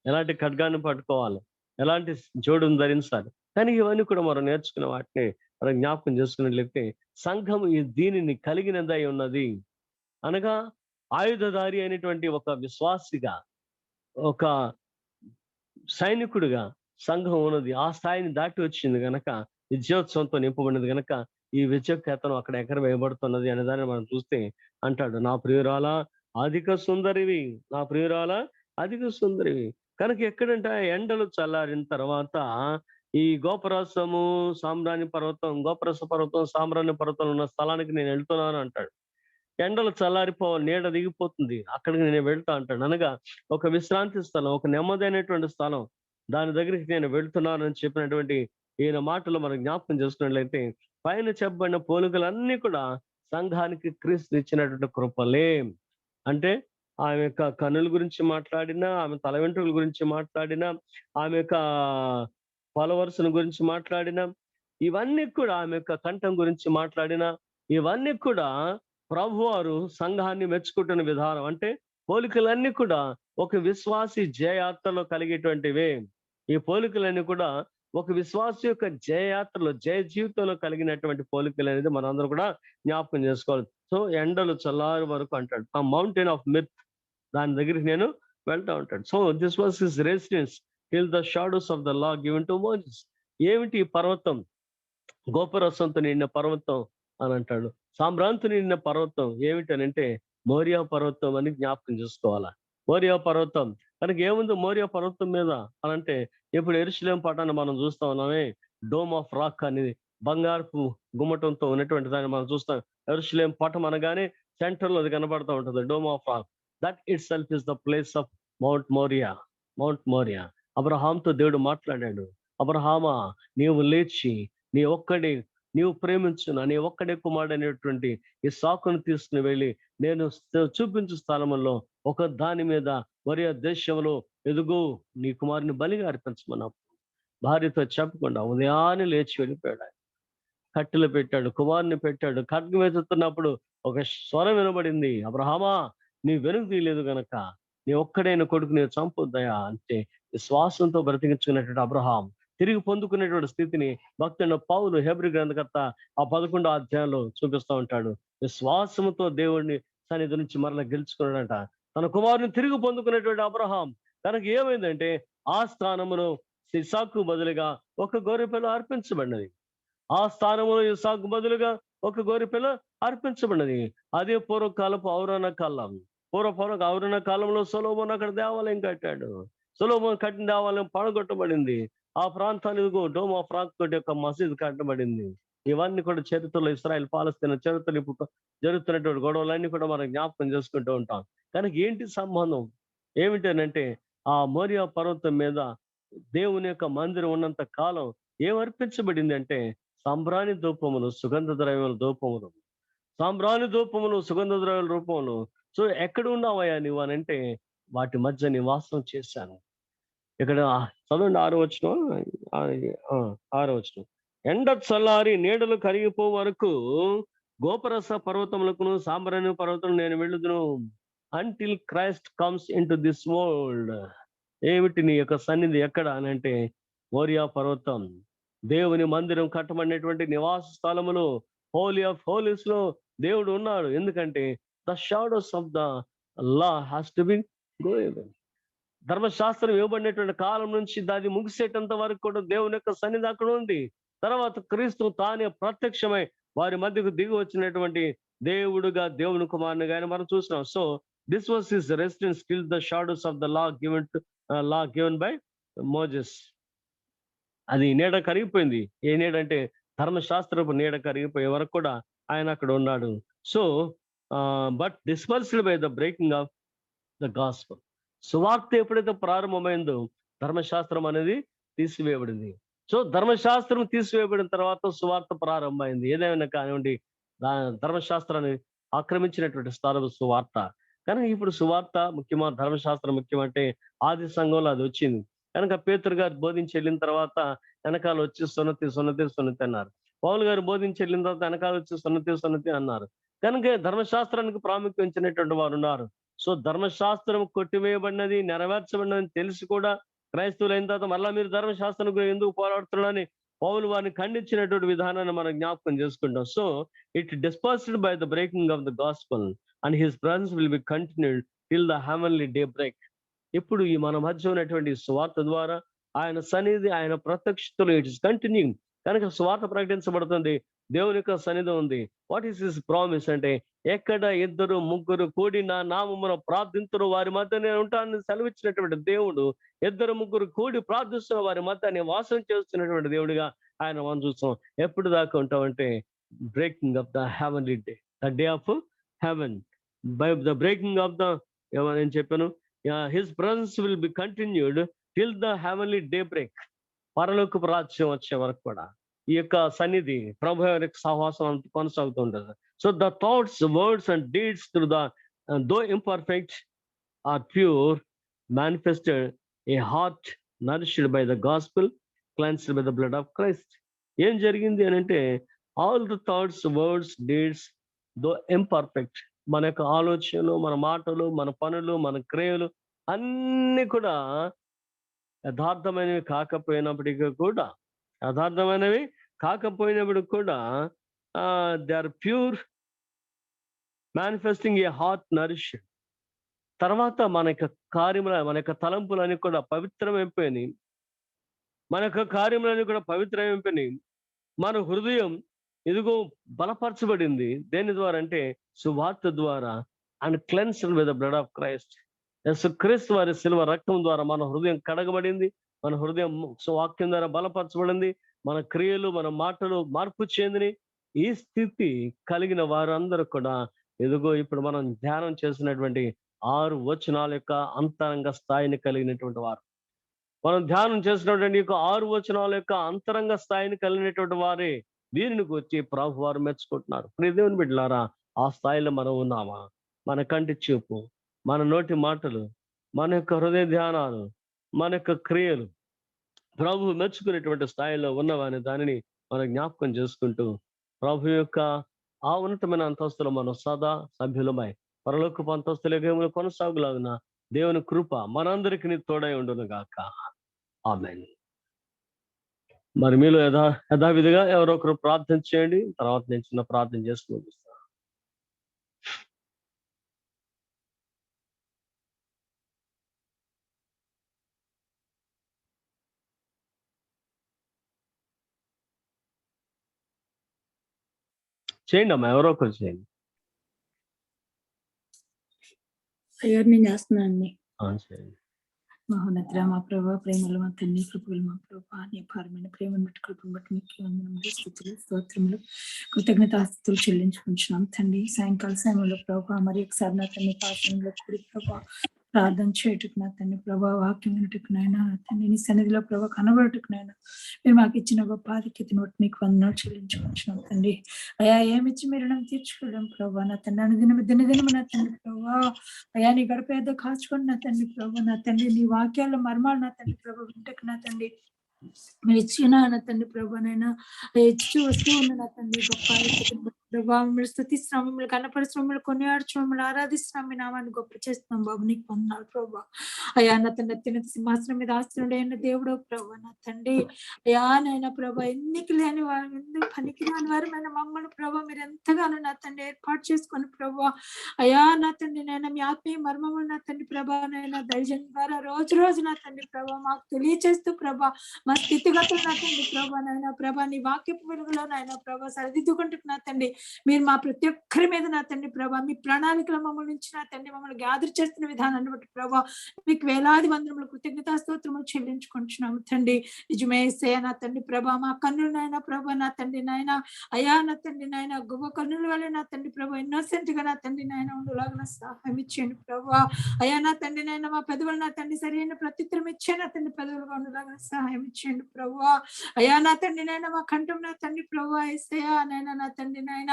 ఎలాంటి ఖడ్గాన్ని పట్టుకోవాలి, ఎలాంటి జోడును ధరించాలి. కానీ ఇవన్నీ కూడా మనం నేర్చుకున్న వాటిని మనం జ్ఞాపకం చేసుకున్నట్లయితే సంఘం దీనిని కలిగినదై ఉన్నది. అనగా ఆయుధధారి అయినటువంటి ఒక విశ్వాసిగా, ఒక సైనికుడిగా సంఘం ఉన్నది. ఆ స్థాయిని దాటి వచ్చింది గనక, విజయోత్సవంతో నింపబడినది గనక ఈ విజయకేతనం అక్కడ ఎక్కడ వేయబడుతున్నది అనే దాన్ని మనం చూస్తే అంటాడు, నా ప్రియురాల అధిక సుందరివి, నా ప్రియురాల అధిక సుందరివి. కనుక ఎక్కడంట ఎండలు చల్లారిన తర్వాత ఈ గోపరసము సామ్రాణి పర్వతం, గోపరస పర్వతం సామ్రాణి పర్వతం ఉన్న స్థలానికి నేను వెళ్తున్నాను అంటాడు. ఎండలు చల్లారిపోవాలి, నీడ దిగిపోతుంది, అక్కడికి నేను వెళ్తా అంటాడు. అనగా ఒక విశ్రాంతి స్థలం, ఒక నెమ్మదైనటువంటి స్థలం, దాని దగ్గరికి నేను వెళ్తున్నాను అని చెప్పినటువంటి ఈయన మాటలు మనం జ్ఞాపకం చేసుకున్నట్లయితే పైన చెప్పబడిన పోలికలన్నీ కూడా సంఘానికి క్రీస్తు ఇచ్చినటువంటి కృపలే. అంటే ఆమె యొక్క కన్నుల గురించి మాట్లాడినా, ఆమె తల వెంట్రుకల గురించి మాట్లాడినా, ఆమె యొక్క ఫాలోవర్స్ల గురించి మాట్లాడినా, ఇవన్నీ కూడా ఆమె యొక్క కంఠం గురించి మాట్లాడినా, ఇవన్నీ కూడా ప్రభువారు సంఘాన్ని మెచ్చుకుంటున్న విధానం. అంటే పోలికలన్నీ కూడా ఒక విశ్వాసి జయయాత్రలో కలిగేటువంటివే. ఈ పోలికలన్నీ కూడా ఒక విశ్వాసి యొక్క జయయాత్రలో, జయ జీవితంలో కలిగినటువంటి పోలికలు అనేది మనందరం కూడా జ్ఞాపకం చేసుకోవాలి. సో ఎండలు చల్లారి వరకు అంటాడు, ఆ మౌంటైన్ ఆఫ్ మిత్, దాని దగ్గరికి నేను వెళ్తా ఉంటాడు. So this was his residence till the shadows of the law given to Moses. ఏమిటి పర్వతం? గోపరసంతో నిండిన పర్వతం అని అంటాడు. సామ్రాంతో నిండిన పర్వతం ఏమిటి అని అంటే మోరియా పర్వతం అని జ్ఞాపకం చేసుకోవాలా. మోరియా పర్వతం కనుక ఏముంది మోరియా పర్వతం మీద అని అంటే, ఇప్పుడు యెరూషలేము పట్టణాన్ని మనం చూస్తా ఉన్నామే, డోమ్ ఆఫ్ రాక్ అనేది బంగారపు గుమ్మటంతో ఉన్నటువంటి దాన్ని మనం చూస్తాం. యెరూషలేము పట్టణం అనగానే సెంటర్ లో అది కనబడుతూ ఉంటుంది, Dome of Rock. That itself is the place of Mount Moriah. Mount Moriah. అబ్రహాంతో దేవుడు మాట్లాడాడు, అబ్రహామా నీవు లేచి నీవు ప్రేమించున్న నీ ఒక్కడే కుమారుడు అనేటువంటి ఈ సాకును తీసుకుని వెళ్ళి నేను చూపించు స్థలంలో ఒక దాని మీద మోరియా దేశంలో ఎదుగు నీ కుమారుని బలిగా అర్పించమన్నా భార్యతో చెప్పకుండా ఉదయాన్నే లేచి వెళ్ళిపోయాడు. కట్టెలు పెట్టాడు, కుమారుని పెట్టాడు. ఖడ్గం ఎత్తుతున్నప్పుడు ఒక స్వరం వినబడింది, అబ్రహామా నీ వెనుక తీయలేదు గనక నీ ఒక్కడైన కొడుకు నేను చంపొద్దయా అంటే విశ్వాసంతో బ్రతికించుకున్నటువంటి అబ్రహాం తిరిగి పొందుకునేటువంటి స్థితిని భక్తుడు పౌలు హెబ్రీ గ్రంథకర్త ఆ 11వ అధ్యాయంలో చూపిస్తూ ఉంటాడు. విశ్వాసంతో దేవుడిని సన్నిధి నుంచి మరలా గెలుచుకున్నాడంట తన కుమారుని తిరిగి పొందుకునేటువంటి అబ్రహాం. తనకు ఏమైందంటే ఆ స్థానంలో ఇస్సాకు బదులుగా ఒక గొర్రెపిల్ల అర్పించబడినది. ఆ స్థానంలో ఇస్సాకు బదులుగా ఒక గొర్రెపిల్ల అర్పించబడినది. అదే పూర్వకాలపు ఔరన కాలం. ఔరన కాలంలో సొలొమోను అక్కడ దేవాలయం కట్టాడు. సొలొమోను కట్టిన దేవాలయం పడగొట్టబడింది. ఆ ప్రాంతానికి డోమ్ ఆఫ్ రాక్ తోటి యొక్క మసీద్ కట్టబడింది. ఇవన్నీ కూడా చరిత్రలో ఇశ్రాయేల్ పాలస్తీనా చరిత్రలు ఇప్పుడు జరుగుతున్నటువంటి గొడవలన్నీ కూడా మనం జ్ఞాపకం చేసుకుంటూ ఉంటాం. కానీ ఏంటి సంబంధం ఏమిటనంటే ఆ మోరియా పర్వతం మీద దేవుని యొక్క మందిరం ఉన్నంత కాలం ఏం అర్పించబడింది అంటే సాంబ్రాణి ధూపములు, సుగంధ ద్రవ్యముల ధూపములు, సాంబ్రాణి ధూపములు సుగంధ ద్రవ్యాల రూపంలో సో ఎక్కడ ఉన్నావయ్యా నువ్వు అని అంటే, వాటి మధ్య నివాసం చేశాను. ఇక్కడ చదవండి 6వ వచనం. 6వ వచనం. ఎండ చల్లారి నీడలు కరిగిపో వరకు గోపరస పర్వతములకును సాంబ్రాణి పర్వతం నేను వెళ్ళుదును until Christ comes into this world. ఏమిటి నీ యొక్క సన్నిధి ఎక్కడ అని అంటే, మోరియా పర్వతం, దేవుని మందిరం కట్టబడినటువంటి నివాస స్థలములో, హోలీ ఆఫ్ హోలీస్ లో దేవుడు ఉన్నాడు. ఎందుకంటే the shadows of the law has to be go away. ధర్మశాస్త్రం ఇవ్వబడినటువంటి కాలం నుంచి దాన్ని ముగిసేటంత వరకు కూడా దేవుని యొక్క సన్నిధి అక్కడ ఉంది. తర్వాత క్రీస్తు తానే ప్రత్యక్షమై వారి మధ్యకు దిగి వచ్చినటువంటి దేవుడుగా, దేవుని కుమారునిగా ఆయన మనం చూస్తున్నాం. So this was his residence till the shadows of the law given by Moses. అది నీడ కరిగిపోయింది. ఏ నీడ అంటే ధర్మశాస్త్రపు నీడ కరిగిపోయే వరకు కూడా ఆయన అక్కడ ఉన్నాడు. So but dispersed by the breaking of the gospel. సువార్త ఎప్పుడైతే ప్రారంభమైందో ధర్మశాస్త్రం అనేది తీసివేయబడింది. సో ధర్మశాస్త్రం తీసివేయబడిన తర్వాత సువార్త ప్రారంభమైంది. ఏదైనా కానివ్వండి, ధర్మశాస్త్రాన్ని ఆక్రమించినటువంటి స్థలం సువార్త. కనుక ఇప్పుడు సువార్త ముఖ్యమా, ధర్మశాస్త్రం ముఖ్యమంటే ఆది సంఘంలో అది వచ్చింది. కనుక పేతురు గారు బోధించి వెళ్ళిన తర్వాత వెనకాల వచ్చి సున్నతి అన్నారు. పౌలు గారు బోధించి వెళ్ళిన తర్వాత వెనకాల వచ్చి సున్నతి అన్నారు. కనుక ధర్మశాస్త్రానికి ప్రాముఖ్యం ఇచ్చినటువంటి వారు ఉన్నారు. సో ధర్మశాస్త్రం కొట్టివేయబడినది, నెరవేర్చబడినది తెలిసి కూడా క్రైస్తవులు అయిన తర్వాత మళ్ళా మీరు ధర్మశాస్త్రం ఎందుకు పోరాడుతున్నారని పౌలు వారిని ఖండించినటువంటి విధానాన్ని మనం జ్ఞాపకం చేసుకుంటాం. So it dispersed by the breaking of the gospel and his presence will be continued till the heavenly day break. ఇప్పుడు ఈ మన మధ్య ఉన్నటువంటి సువార్త ద్వారా ఆయన సన్నిధి, ఆయన ప్రత్యక్షతలు ఇట్ ఇస్ కంటిన్యూయింగ్. కనుక సువార్త ప్రకటించబడుతుంది, దేవుని యొక్క సన్నిధి ఉంది. వాట్ ఈస్ హిస్ ప్రామిస్ అంటే, ఎక్కడ 2-3 కూడి నా నామమున ప్రార్థింతురు వారి మధ్య నేను ఉంటానని సెలవిచ్చినటువంటి దేవుడు, 2-3 కూడి ప్రార్థిస్తున్న వారి మధ్య నివాసం చేస్తున్నటువంటి దేవుడిగా ఆయన మనం చూస్తాం. ఎప్పుడు దాకా ఉంటామంటే breaking of the heavenly day, the day of heaven, by the breaking of the, నేను చెప్పాను, his presence will be continued till the heavenly day break. పరలోకపు రాజ్యం వచ్చే వరకు కూడా ఈ యొక్క సన్నిధి, ప్రభు యొక్క సహవాసం కొనసాగుతూ ఉంటుంది. So the thoughts, words and deeds through the though imperfect or pure manifested a heart nourished by the gospel, cleansed by the blood of Christ. ఏం జరిగింది అని అంటే, all the thoughts, words, deeds though imperfect, మన యొక్క ఆలోచనలు, మన మాటలు, మన పనులు, మన క్రియలు అన్ని కూడా యథార్థమైనవి కాకపోయినప్పటికీ కూడా they are pure, manifesting a heart nourish. తర్వాత మన యొక్క కార్యముల, మన యొక్క తలంపులన్నీ కూడా పవిత్రమైపోయినాయి, మన యొక్క కార్యములన్నీ కూడా పవిత్రమైపోయినాయి. మన హృదయం ఇదిగో బలపరచబడింది. దేని ద్వారా అంటే సువార్త ద్వారా. And cleansed with the blood of Christ. క్రీస్తు వారి శిలువ రక్తం ద్వారా మన హృదయం కడగబడింది, మన హృదయం వాక్యం ద్వారా బలపరచబడింది, మన క్రియలు, మన మాటలు మార్పు చెందిని. ఈ స్థితి కలిగిన వారందరూ కూడా ఎదుగో ఇప్పుడు మనం ధ్యానం చేసినటువంటి 6 వచనాల యొక్క అంతరంగ స్థాయిని కలిగినటువంటి వారు. మనం ధ్యానం చేసినటువంటి 6 వచనాల యొక్క అంతరంగ స్థాయిని కలిగినటువంటి వారే వీరిని వచ్చి ప్రభు వారు మెచ్చుకుంటున్నారు. ప్రియ దేవుని బిడ్డలారా, ఆ స్థాయిలో మనం ఉన్నామా? మన కంటి చూపు, మన నోటి మాటలు, మన యొక్క హృదయ ధ్యానాలు, మన యొక్క క్రియలు ప్రభు మెచ్చుకునేటువంటి స్థాయిలో ఉన్నవనే దానిని మనం జ్ఞాపకం చేసుకుంటూ, ప్రభు యొక్క ఆ ఉన్నతమైన అంతస్తులో మనం సదా సభ్యులమై పరలోకపు అంతస్తుల కొనసాగులాగున దేవుని కృప మనందరికీ తోడై ఉండును గాక. ఆమేన్. మరి మీలో యథావిధిగా ఎవరో ఒకరు ప్రార్థన చేయండి. తర్వాత నేను చిన్న ప్రార్థన చేసి ముగిస్తాను. చేయండి అమ్మా, ఎవరో ఒకరు చేయండి. అయ్యో నేను చేస్తున్నానండి. చేయండి. మహోన్నతుడా మా ప్రభా, ప్రేమలు మా తండ్రి, కృపలు మా ప్రభా, నీ భారమైన ప్రేమను బట్టి, కృపను బట్టి మీకు వందనములు, స్తుతులు, స్తోత్రములు, కృతజ్ఞతాస్తుతులు చెల్లించుకుంటున్నాం తండ్రి. సాయంకాల సమయంలో ప్రభా మరి ఒకసారి నా తండ్రి పాఠంలో కూడి ప్రభా ప్రార్థన చేయుటకు నా తండ్రి ప్రభా, వాక్యం వినుటకు నాయనా నా తండ్రి నీ సన్నిధిలో ప్రభా కనబడుటకు నాయనా మీరు మాకు ఇచ్చిన గొప్ప ఆధిక్యతను బట్టి మీకు వందనాలు చెల్లించుకుంటున్నాం తండ్రి. అయా ఏమిచ్చి మీరు నన్ను తీర్చుకోలేం ప్రభా నా తండ్రి. దినదినము నా తండ్రి ప్రభా, అయా నీ గడప ఏదో కాచుకోండి నా తండ్రి ప్రభా నా తండ్రి. నీ వాక్యాల మర్మాలు నా తండ్రి ప్రభా వింటకు నా తండ్రి మీరు ఇచ్చిన నా తండ్రి ప్రభానైనా ఇచ్చి వస్తూ ఉన్న నా తండ్రి గొప్ప ప్రభావ మిమ్మల్ని స్తుతిస్తున్నాం, మిమ్మల్ని కనపరుస్తున్నాం, మిమ్మల్ని కొనియాడుచున్నాం, మిమ్మల్ని ఆరాధిస్తున్నాం, మీ నామాన్ని గొప్ప చేస్తున్నాం బాబు. నీకు వందనాలు ప్రభా. అయా నా తండ్రి అత్యున్నత సింహాసనం మీద ఆశ్రయుడైన దేవుడు ప్రభా నా తండ్రి. అయా నైనా ప్రభా ఎన్నిక లేని వారు, ఎందుకు పనికి రాని వారమైన మమ్మల్ని ప్రభా మీరు ఎంతగానో నా తండ్రి ఏర్పాటు చేసుకొని ప్రభా అయా నా తండ్రి నైనా మీ ఆత్మీయ మర్మములు నా తండ్రి ప్రభా నైనా దైర్యం ద్వారా రోజు రోజు నా తండ్రి ప్రభా మాకు తెలియచేస్తూ ప్రభా మా స్థితిగతులు నా తండ్రి ప్రభా నాయన ప్రభా నీ వాక్యపు వెలుగులో నాయన ప్రభా సరిదిద్దుకుంటూ నా తండ్రి మీరు మా ప్రతి ఒక్కరి మీద నా తండ్రి ప్రభా మీ ప్రణాళికల మమ్మల్ని నుంచి నా తండ్రి మమ్మల్ని గ్యాదర్ చేస్తున్న విధానాన్ని బట్టి ప్రభా మీకు వేలాది వందనములు కృతజ్ఞతా స్తోత్రములు చెల్లించుకుంటున్నాము తండ్రి. నిజమే యేసయ్యా నా తండ్రి ప్రభా మా కన్నులు నాయన ప్రభా నా తండ్రి నాయన అయా నా తండ్రి నాయన గొప్ప కన్నుల వల్ల నా తండ్రి ప్రభా ఇన్నోసెంట్ గా నా తండ్రి నాయన ఉండలాగా సహాయం ఇచ్చేయండి ప్రభా. అయా నా తండ్రి నాయన మా పెదవులు నా తండ్రి సరైన ప్రత్యుత్తరం ఇచ్చే నా తండ్రి పెదవులుగా ఉండలాగా సహాయం ఇచ్చేయండి ప్రభా. అయా నా తండ్రి నాయన మా కంఠం నా తండ్రి ప్రభా యేసయ్యా నైనా నా తండ్రి నాయన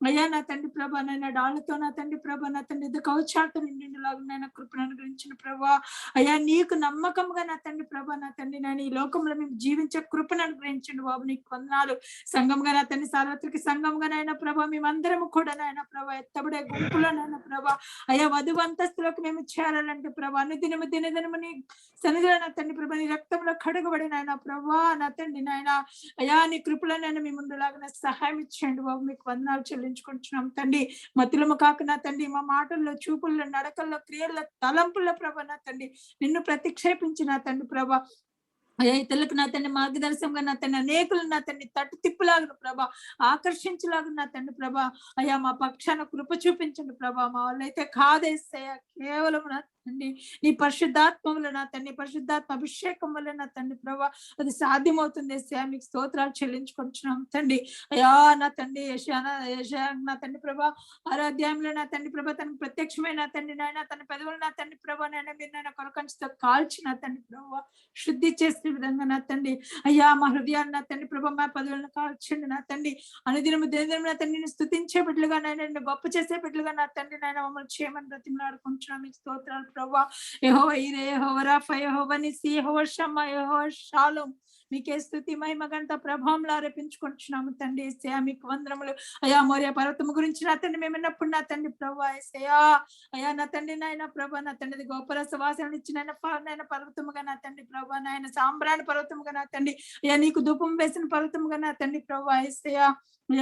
అయ్యా నా తండ్రి ప్రభా నైనా డాళ్లతో నా తండ్రి ప్రభా నా తండ్రి కవచాలతో నిండిలాగా నైనా కృపను అనుగ్రహించిన ప్రభా. అయ్యా నీకు నమ్మకంగా నా తండ్రి ప్రభా నా తండ్రి నాయన ఈ లోకంలో మేము జీవించే కృపను అనుగ్రహించండి బాబు. నీకు వందనాలు. సంఘంగా నా తండ్రి సార్వత్రిక సంఘంగా నాయన ప్రభా మేమందరము కూడా నాయన ప్రభా ఎత్తబడే గుంపులో నాయన ప్రభా అయ్యా వధువు అంతస్తులోకి మేము చేరాలంటే ప్రభా అనుదినము దినదినము నీ సన్నిధిలో నా తండ్రి ప్రభా నీ రక్తంలో కడగబడి నాయన ప్రభా నా తండ్రి నాయన అయా నీ కృపలో నేను మీ ముందులాగా సహాయం ఇచ్చేయండి బాబు. మీకు వందనాలు చెల్లించుకుంటున్నాం తండ్రి. మతులము కాక నా తండ్రి మా మాటల్లో చూపుల్లో నడకల్లో క్రియల్లో తలంపుల్లో ప్రభా నా తండ్రి నిన్ను ప్రతిక్షేపించిన తండ్రి ప్రభా అయ్యా ఇతరులకు నా తండ్రి మార్గదర్శనంగా నా తండ్రి అనేకులు నా తండ్రి తట్టు తిప్పులాగిన ప్రభా ఆకర్షించలాగా నా తండ్రి ప్రభా అయ్యా మా పక్షాన కృప చూపించండి ప్రభా. మా వాళ్ళైతే కాదేస్తాయా కేవలం నా తండ్రి నీ పరిశుద్ధాత్మ వల్ల నా తండ్రి పరిశుద్ధాత్మ అభిషేకం వల్ల నా తండ్రి ప్రభా అది సాధ్యమవుతుంది యేసయ్యా. మీకు స్తోత్రాలు చెల్లించుకుంటున్నాం తండ్రి. అయ్యా నా తండ్రి యెషయా నా తండ్రి ప్రభా 6వ అధ్యాయంలో నా తండ్రి ప్రభా తనకు ప్రత్యక్షమైన నా తండ్రి నాయన తన పెదవులు నా తండ్రి ప్రభా నాయన మీరు నాయన కొరకంచుతో కాల్చి నా తండ్రి ప్రభా శుద్ధి చేసే విధంగా నా తండ్రి అయ్యా మా హృదయాన్ని నా తండ్రి ప్రభా మా పదవులను కాల్చండి నా తండ్రి. అనుదినము దినదినము నా తండ్రిని స్తుతించే బిడ్డలుగా నాయన గొప్ప చేసే బిడ్డలుగా నా తండ్రి నాయన మమ్మల్ని చేయమని బ్రతిమలాడుకుంటున్నాం. మీకు స్తోత్రాలు ప్రభా. యెహోవా ఈరే యెహోవా రాఫా యెహోవా నిస్సి యెహోవా షమ్మా యెహోవా షాలోమ్ మీకే స్తుతి మహిమ ఘనత ప్రభావంలో ఆరోపించుకుంటున్నాము తండ్రి యేసయ్యా. మీకు వందనములు. అయా మోరియా పర్వతము గురించి నా తండ్రి మేము విన్నప్పుడు నా తండ్రి ప్రభా యేసయ్యా అయా నా తండ్రి నాయన ప్రభా నా తండ్రి గోపరస వాసన ఇచ్చిన నాయన పర్వతముగా నా తండ్రి ప్రభా నాయన సాంబ్రాణి పర్వతముగా నా తండ్రి అయ్యా నీకు ధూపం వేసిన పర్వతముగా నా తండ్రి ప్రభా యేసయ్యా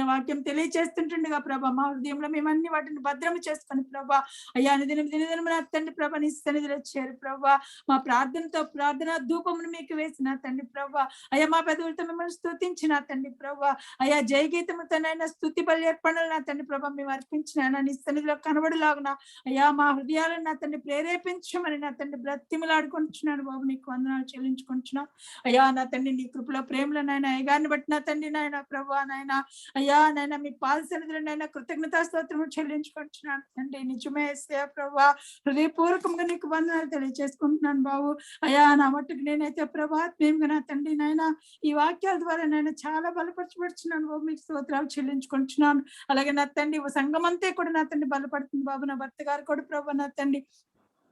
వాక్యం తెలియచేస్తుంటుండగా ప్రభా మా హృదయంలో మేమన్ని వాటిని భద్రము చేసుకొని ప్రభా అయ్యా దినదినం నా తండ్రి ప్రభా నీ సన్నిధిలో చేరు ప్రభా మా ప్రార్థనతో ప్రార్థన ధూపమును మీకు వేసిన తండ్రి ప్రభా అయ్యా మా పెదవులతో మిమ్మల్ని స్తుతించిన తండ్రి ప్రభా అయ్యా జయగీతముతోనైనా స్తుతి బలి అర్పణలు నా తండ్రి ప్రభా మేము అర్పించిన నీ సన్నిధిలో కనబడిలాగున అయ్యా మా హృదయాలను నా తండ్రి ప్రేరేపించమని నా తండ్రి బ్రతిమలాడుకుంటున్నాను బాబు. నీకు వందనాలు చెల్లించుకుంటున్నాను అయ్యా నా తండ్రి నీ కృపలో ప్రేమలో నాయన అయ్యగారిని బట్టి నా తండ్రి నాయన ప్రభా నాయన అయ్యా నాయన మీ పాద సన్నిధిలో నాయన కృతజ్ఞతా స్తోత్రము చెల్లించుకుంటున్నాను తండ్రి. నిజమే యేసయ్యా ప్రభా హృదయపూర్వకంగా నీకు వందనాలు తెలియజేసుకుంటున్నాను బాబు. అయ్యా నా మట్టుకు నేనైతే ప్రభా ఆత్మీయంగా నా తండ్రి నాయన ఈ వాక్యాల ద్వారా నేను చాలా బలపరచబడుచున్నాను బాబు. మీకు స్తోత్రాలు చెల్లించుకుంటున్నాను. అలాగే నా తండ్రి సంఘం అంతే కూడా నా తండ్రి బలపడుతుంది బాబు. నా భర్త గారు కూడా ప్రభా నా తండ్రి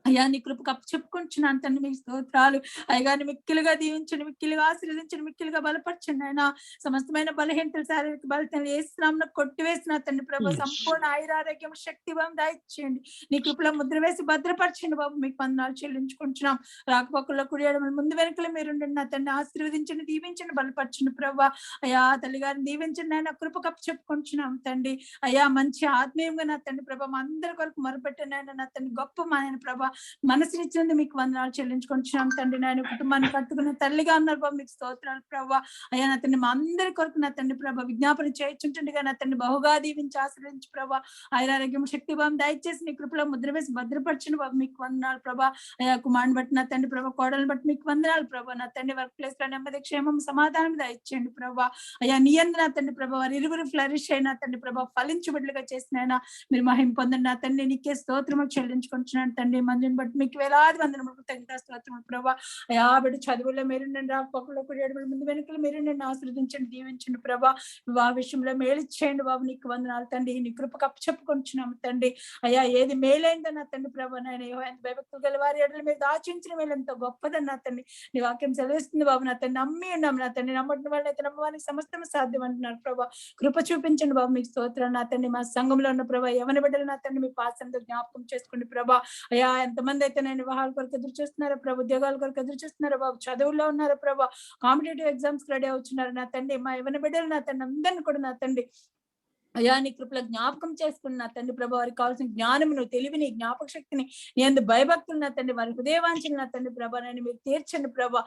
అయ్యా నీ కృపకు చెప్పుకుంటున్నాను తండ్రి. మీకు స్తోత్రాలు. అయ్యగారిని మిక్కిలుగా దీవించండి, మిక్కిలుగా ఆశీర్వదించండి, మిక్కిలుగా బలపరచండి. ఆయన సమస్తమైన బలహీనతలు శారీరక బలతను ఏసునామమున కొట్టివేసిన తండ్రి ప్రభు సంపూర్ణ ఆయురారోగ్యం శక్తి బలం దయచేయండి. నీ కృపలో ముద్ర వేసి భద్రపరచండి బాబు. మీకు వందనాలు చెల్లించుకుంటున్నాం. రాకపోకల్లో కుడియడం ముందు వెనుకలు మీరుండి నా తండ్రి ఆశీర్వదించండి, దీవించండి, బలపరచండి ప్రభా. అయ్యా తల్లి గారిని దీవించండి ఆయన కృపకు చెప్పుకుంటున్నాం తండ్రి. అయ్యా మంచి ఆత్మీయంగా నా తండ్రి ప్రభా మా అందరి కొరకు మొరపెట్టిన ఆయన నా తండ్రి గొప్ప మాయన ప్రభా మనసునిచ్చినందుకు మీకు వందనాలు చెల్లించుకుంటున్నాం తండ్రి. నాయన కుటుంబాన్ని కట్టుకున్న తల్లిగా ఉన్నారు బాబు. మీకు స్తోత్రాలు ప్రభా. అయ్యా నా తండ్రి మా అందరి కొరకు నా తండ్రి ప్రభా విజ్ఞాపన చేయించుంటుండగా నా తండ్రి బహుగా దీవించి ఆశ్రయించి ప్రభా ఆయురారోగ్యం శక్తి భావం దయచేసి నీ కృపలో ముద్ర వేసి భద్రపరచండి బాబు. మీకు వందనాలు ప్రభా. అయ్యా కుమారుని బట్టి నా తండ్రి ప్రభా కోడలను బట్టి మీకు వందనాలు ప్రభా. నా తండ్రి వర్క్ ప్లేస్ లో నెమ్మది క్షేమం సమాధానం దయచేయండి ప్రభా. అయ్యా నీ యందు నా తండ్రి ప్రభా వారి ఇరువురు ఫ్లరిష్ అయినా తండ్రి ప్రభా ఫలించబడులుగా చేసిన మీరు మహిమ పొందండి నా తండ్రి. నీకే స్తోత్రము చెల్లించుకుంటున్నాను తండ్రి. రాజుని బట్టి మీకు వేలాది వందనములు స్తోత్రములు ప్రభా. అయా బిడ్డ చదువుల్లో మీరు నేను రాకపోకలో ముందు వెనుకలు మీరు నేను ఆశీర్వదించండి, దీవించండి ప్రభా. వివాహ విషయంలో మేలు చేయండి బాబు. నీకు వందనాలు తండ్రి, నీ కృపకు అప్పచెప్పుకుంటున్నాము తండ్రి. అయ్యా ఏది మేలైందో నా తండ్రి ప్రభా, నాయన ఎంత భయభక్తులు గల వారి ఎడల మీరు దాచించిన మేలు ఎంతో గొప్పదని నా తండ్రి నీ వాక్యం సెలవిస్తుంది బాబు. నా తండ్రి నమ్మి ఉన్నాం నా తండ్రి, నమ్మటం వల్ల అయితే నమ్మవానికి సమస్తం సాధ్యం అంటున్నారు ప్రభా. కృప చూపించండి బాబు, మీకు స్తోత్రం నా తండ్రి. మా సంఘంలో ఉన్న ప్రభా యవన బిడ్డలు నా తండ్రి మీ పాసంతో జ్ఞాపకం చేసుకోండి ప్రభా. అయ్యా ఎంతమంది అయితే నేను వివాహాల కొరకు ఎదురు చూస్తున్నారో ప్రభా, ఉద్యోగాల కొరకు ఎదురు చూస్తున్నారో బాబు, చదువుల్లో ఉన్నారో ప్రభా, కాంపిటేటివ్ ఎగ్జామ్స్ రెడీ అవుతున్నారు నా తండ్రి. మా యవన బిడ్డలు నా తండ్రి అందరిని కూడా నా తండ్రి అయా నీ కృపలో జ్ఞాపకం చేసుకుని నా తండ్రి ప్రభా, వారికి కావాల్సిన జ్ఞానమును, తెలివిని, జ్ఞాపక శక్తిని, నీ అందు భయభక్తులు నా తండ్రి, వారి హృదయవాంఛలు నా తండ్రి ప్రభా నన్ను మీరు తీర్చండి ప్రభా.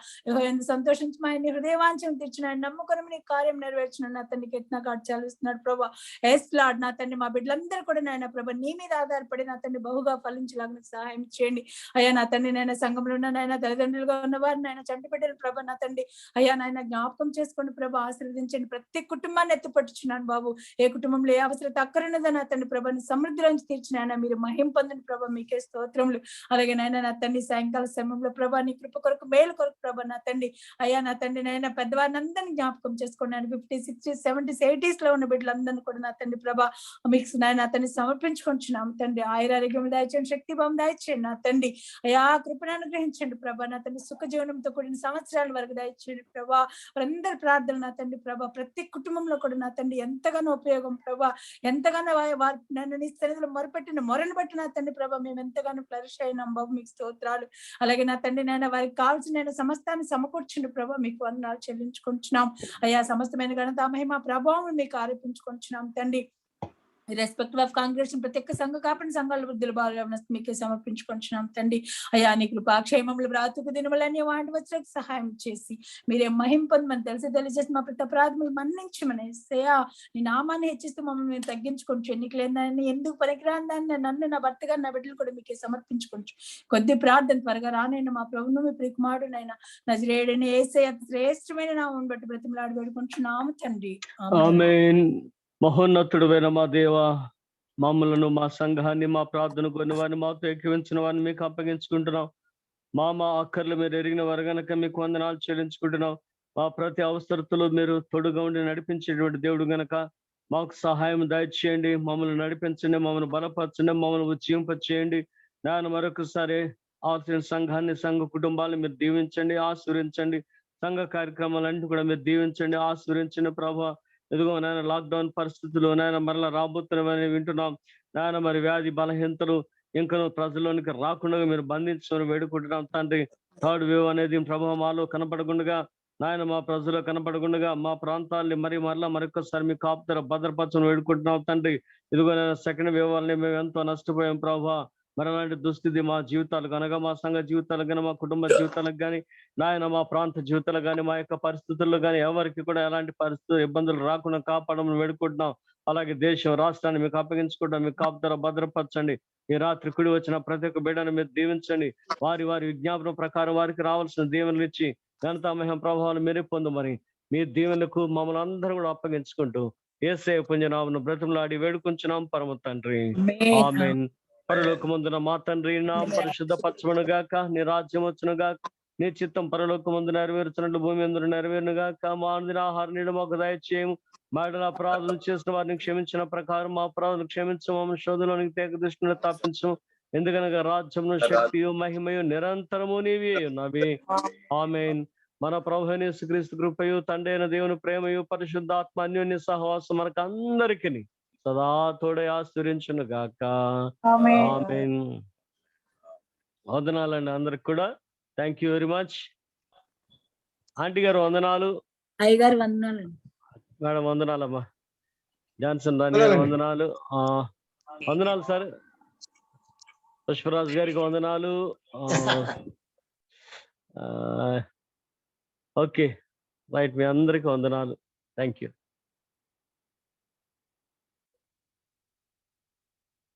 ఎంత సంతోషించి మా ఆయన హృదయవాంఛను తీర్చిన ఆయన నమ్మకం నీ కార్యం నెరవేర్చిన నా తండ్రికి ఎట్లా కాదు చాలిస్తున్నాడు ప్రభా. ఎస్ లార్డ్ నా తండ్రి మా బిడ్డలందరూ కూడా నాయన ప్రభా నీ మీద ఆధారపడి నా తండ్రి బహుగా ఫలించలాగా సహాయం చేయండి అయ్యా. నా తండ్రి నాయన సంఘంలో ఉన్న నాయన తల్లిదండ్రులుగా ఉన్నవారు నాయన చంటి బిడ్డలు ప్రభా నా తండ్రి అయ్యా నాయన జ్ఞాపకం చేసుకోండి ప్రభా, ఆశీర్వదించండి. ప్రతి కుటుంబాన్ని ఎత్తుపట్టుచున్నాను బాబు. ఏ కుటుంబంలో ఏ అవసరం అక్కరున్నదో నా తండ్రి ప్రభాని సమృద్ధిలోంచి తీర్చిన ఆయన మీరు మహిం పొందని ప్రభా, మీకే స్తోత్రములు. అలాగే నాయన నా తండ్రి సాయంకాల సమయంలో ప్రభా నీ కృప కొరకు మేలు కొరకు ప్రభా నా తండ్రి అయ్యా నా తండ్రి నాయన పెద్దవారిని అందరినీ జ్ఞాపకం చేసుకోండి. ఆయన 50s, 60s, 70s, 80s లో ఉన్న బిడ్డలందరినీ కూడా నా తండ్రి ప్రభా మీకు నాయన అతన్ని సమర్పించుకుంటున్నాము తండ్రి. ఆయురారోగ్యం దయచేయండి, శక్తి భావం దయచేయండి నా తండ్రి అయ్యా. కృపను అనుగ్రహించండి ప్రభా నా తండ్రి. సుఖ జీవనంతో కూడిన సంవత్సరాల వరకు దయచేయండి ప్రభా. వారందరి ప్రార్థన నా తండ్రి ప్రభా ప్రతి కుటుంబంలో కూడా నా తండ్రి ఎంతగానో ఉపయోగం ప్రభా. ఎంతగానో వారు నన్ను నీ సన్నిధిలో మొరపెట్టిన మొరను బట్టి నా తండ్రి ప్రభా మేము ఎంతగానో ఫ్లరిష్ అయినాం బాబు, మీకు స్తోత్రాలు. అలాగే నా తండ్రి నాయన వారికి కావాల్సిన సమస్తాన్ని సమకూర్చుండి ప్రభా, మీకు వందనాలు చెల్లించుకుంటున్నాం అయ్యా. సమస్తమైన ఘనత మహిమ ప్రభావం మీకు ఆరోపించుకుంటున్నాం తండ్రి. రెస్పెక్టివ్ ఆఫ్ కాంగ్రెషన్ ప్రతి ఒక్క సంఘ కాపని సంఘాల వృద్ధులు బాగా మీకే సమర్పించుకుంటున్నాం తండ్రి అయ్యా. నీ కృపాక్షేమములు బ్రాతుకు దినములన్నీ వాటి వచ్చేకి సహాయం చేసి మీరే మహిం పొందమని తెలియజేసి మా ప్రతి అపరాధములు మన్నించమని సేయా నీ నామాన్ని హెచ్చిస్తూ మమ్మల్ని మేము తగ్గించుకోవచ్చు. ఎన్నికలేదని ఎందుకు పనికిరాని దాన్ని నన్ను నా భర్తగా నా బిడ్డలు కూడా మీకే సమర్పించుకోవచ్చు. కొద్ది ప్రార్థన త్వరగా రానైనా మా ప్రభువును మీ ప్రియకుమారుడైనా నజరేయుడైన యేసయ్య శ్రేష్టమైన నామమును బట్టి బ్రతిమలాడి వేడుకుంటున్నాము తండ్రి. ఆమేన్. మహోన్నతుడు అయిన మా దేవ, మమ్మలను మా సంఘాన్ని మా ప్రార్థన కొన్ని వారిని మాతో ఏకీవించిన వారిని మీకు అప్పగించుకుంటున్నాం. మా అక్కర్లు మీరు ఎరిగిన వారు గనక మీకు వందనాలు చెల్లించుకుంటున్నాం. మా ప్రతి అవసరతలో మీరు తోడుగా ఉండి నడిపించేటువంటి దేవుడు గనక మాకు సహాయం దయచేయండి. మమ్మల్ని నడిపించండి, మమ్మల్ని బలపరచండి, మమ్మల్ని ఉజ్జీంపచేయండి. నేను మరొకసారి ఆశ్రయ సంఘాన్ని, సంఘ కుటుంబాలను మీరు దీవించండి, ఆశీర్వించండి. సంఘ కార్యక్రమాలన్నింటినీ కూడా మీరు దీవించండి, ఆశీర్వించండి ప్రభా. ఇదిగో నాయన లాక్డౌన్ పరిస్థితుల్లో నాయన మరలా రాబోతున్నామని వింటున్నాం నాయన. మరి వ్యాధి బలహీనతలు ఇంకా ప్రజల్లోనికి రాకుండా మీరు బంధించమని వేడుకుంటున్నాం తండ్రి. థర్డ్ వేవ్ అనేది ప్రభావం మాలో కనపడకుండా నాయన, మా ప్రజలు కనపడకుండా మా ప్రాంతాలని మరలా మరొకసారి మీ కాపుదల భద్రపరచని వేడుకుంటున్నాం తండ్రి. ఇదిగో నాయన సెకండ్ వేవ్ వల్లనే మేము ఎంతో నష్టపోయాం ప్రభా. మరి అలాంటి దుస్థితి మా జీవితాలు కనుక, మా సంఘ జీవితాలకు కానీ, మా కుటుంబ జీవితాలకు కానీ, నాయన మా ప్రాంత జీవితాలకు కానీ, మా యొక్క పరిస్థితుల్లో కానీ ఎవరికి కూడా ఎలాంటి పరిస్థితులు ఇబ్బందులు రాకుండా కాపాడమని వేడుకుంటున్నాం. అలాగే దేశం, రాష్ట్రాన్ని మీకు అప్పగించుకుంటాం. మీకు కాపుదల భద్రపరచండి. ఈ రాత్రి కుడి వచ్చిన ప్రతి ఒక్క బిడ్డను మీరు దీవించండి. వారి విజ్ఞాపన ప్రకారం వారికి రావాల్సిన దీవెనలు ఇచ్చి ఘనతామహం ప్రభావాలు మీరే పొందమని మీ దీవెనకు మమ్మల్ని అందరూ కూడా అప్పగించుకుంటూ యేసయ్య పుణ్యనామమున బ్రతిమలాడి వేడుకుంటున్నాం పరమ తండ్రి. ఆమేన్. పరలోకమందున మా తండ్రి నా పరిశుద్ధపరచబడును గాక, నీ రాజ్యం వచ్చును గాక, నీ చిత్తం పరలోకమందు నెరవేర్చినట్లు భూమి అందరూ నెరవేరును గాక. మా అనుదిన ఆహార మాకు దయచేయము. మా అపరాధులు చేసిన వారిని క్షమించిన ప్రకారం మా అపరాధులు క్షమించము. మమ్మల్ని శోధనలోనికి తేక దృష్టిని తప్పించము. ఎందుకనగా రాజ్యమును, శక్తియు, మహిమయు నిరంతరము నీవే ఉన్నవి. ఆమేన్. మన ప్రభువైన యేసుక్రీస్తు కృపయు, తండ్రి అయిన దేవుని ప్రేమయు, పరిశుద్ధాత్మ అన్యోన్య సహవాసం మనకు అందరికీ సదా తోడే ఆశ్రయించును గాక. ఆమేన్. వందనాలండి అందరికి కూడా. Thank you very much. Aunty గారు వందనాలు. అయ్యగారు వందనాలు. మేడం వందనాలమ్మా. జాన్సన్ రాణి గారు వందనాలు. వందనాలు సార్. పుష్పరాజు గారికి వందనాలు. ఓకే రైట్, మీ అందరికి వందనాలు. Thank you.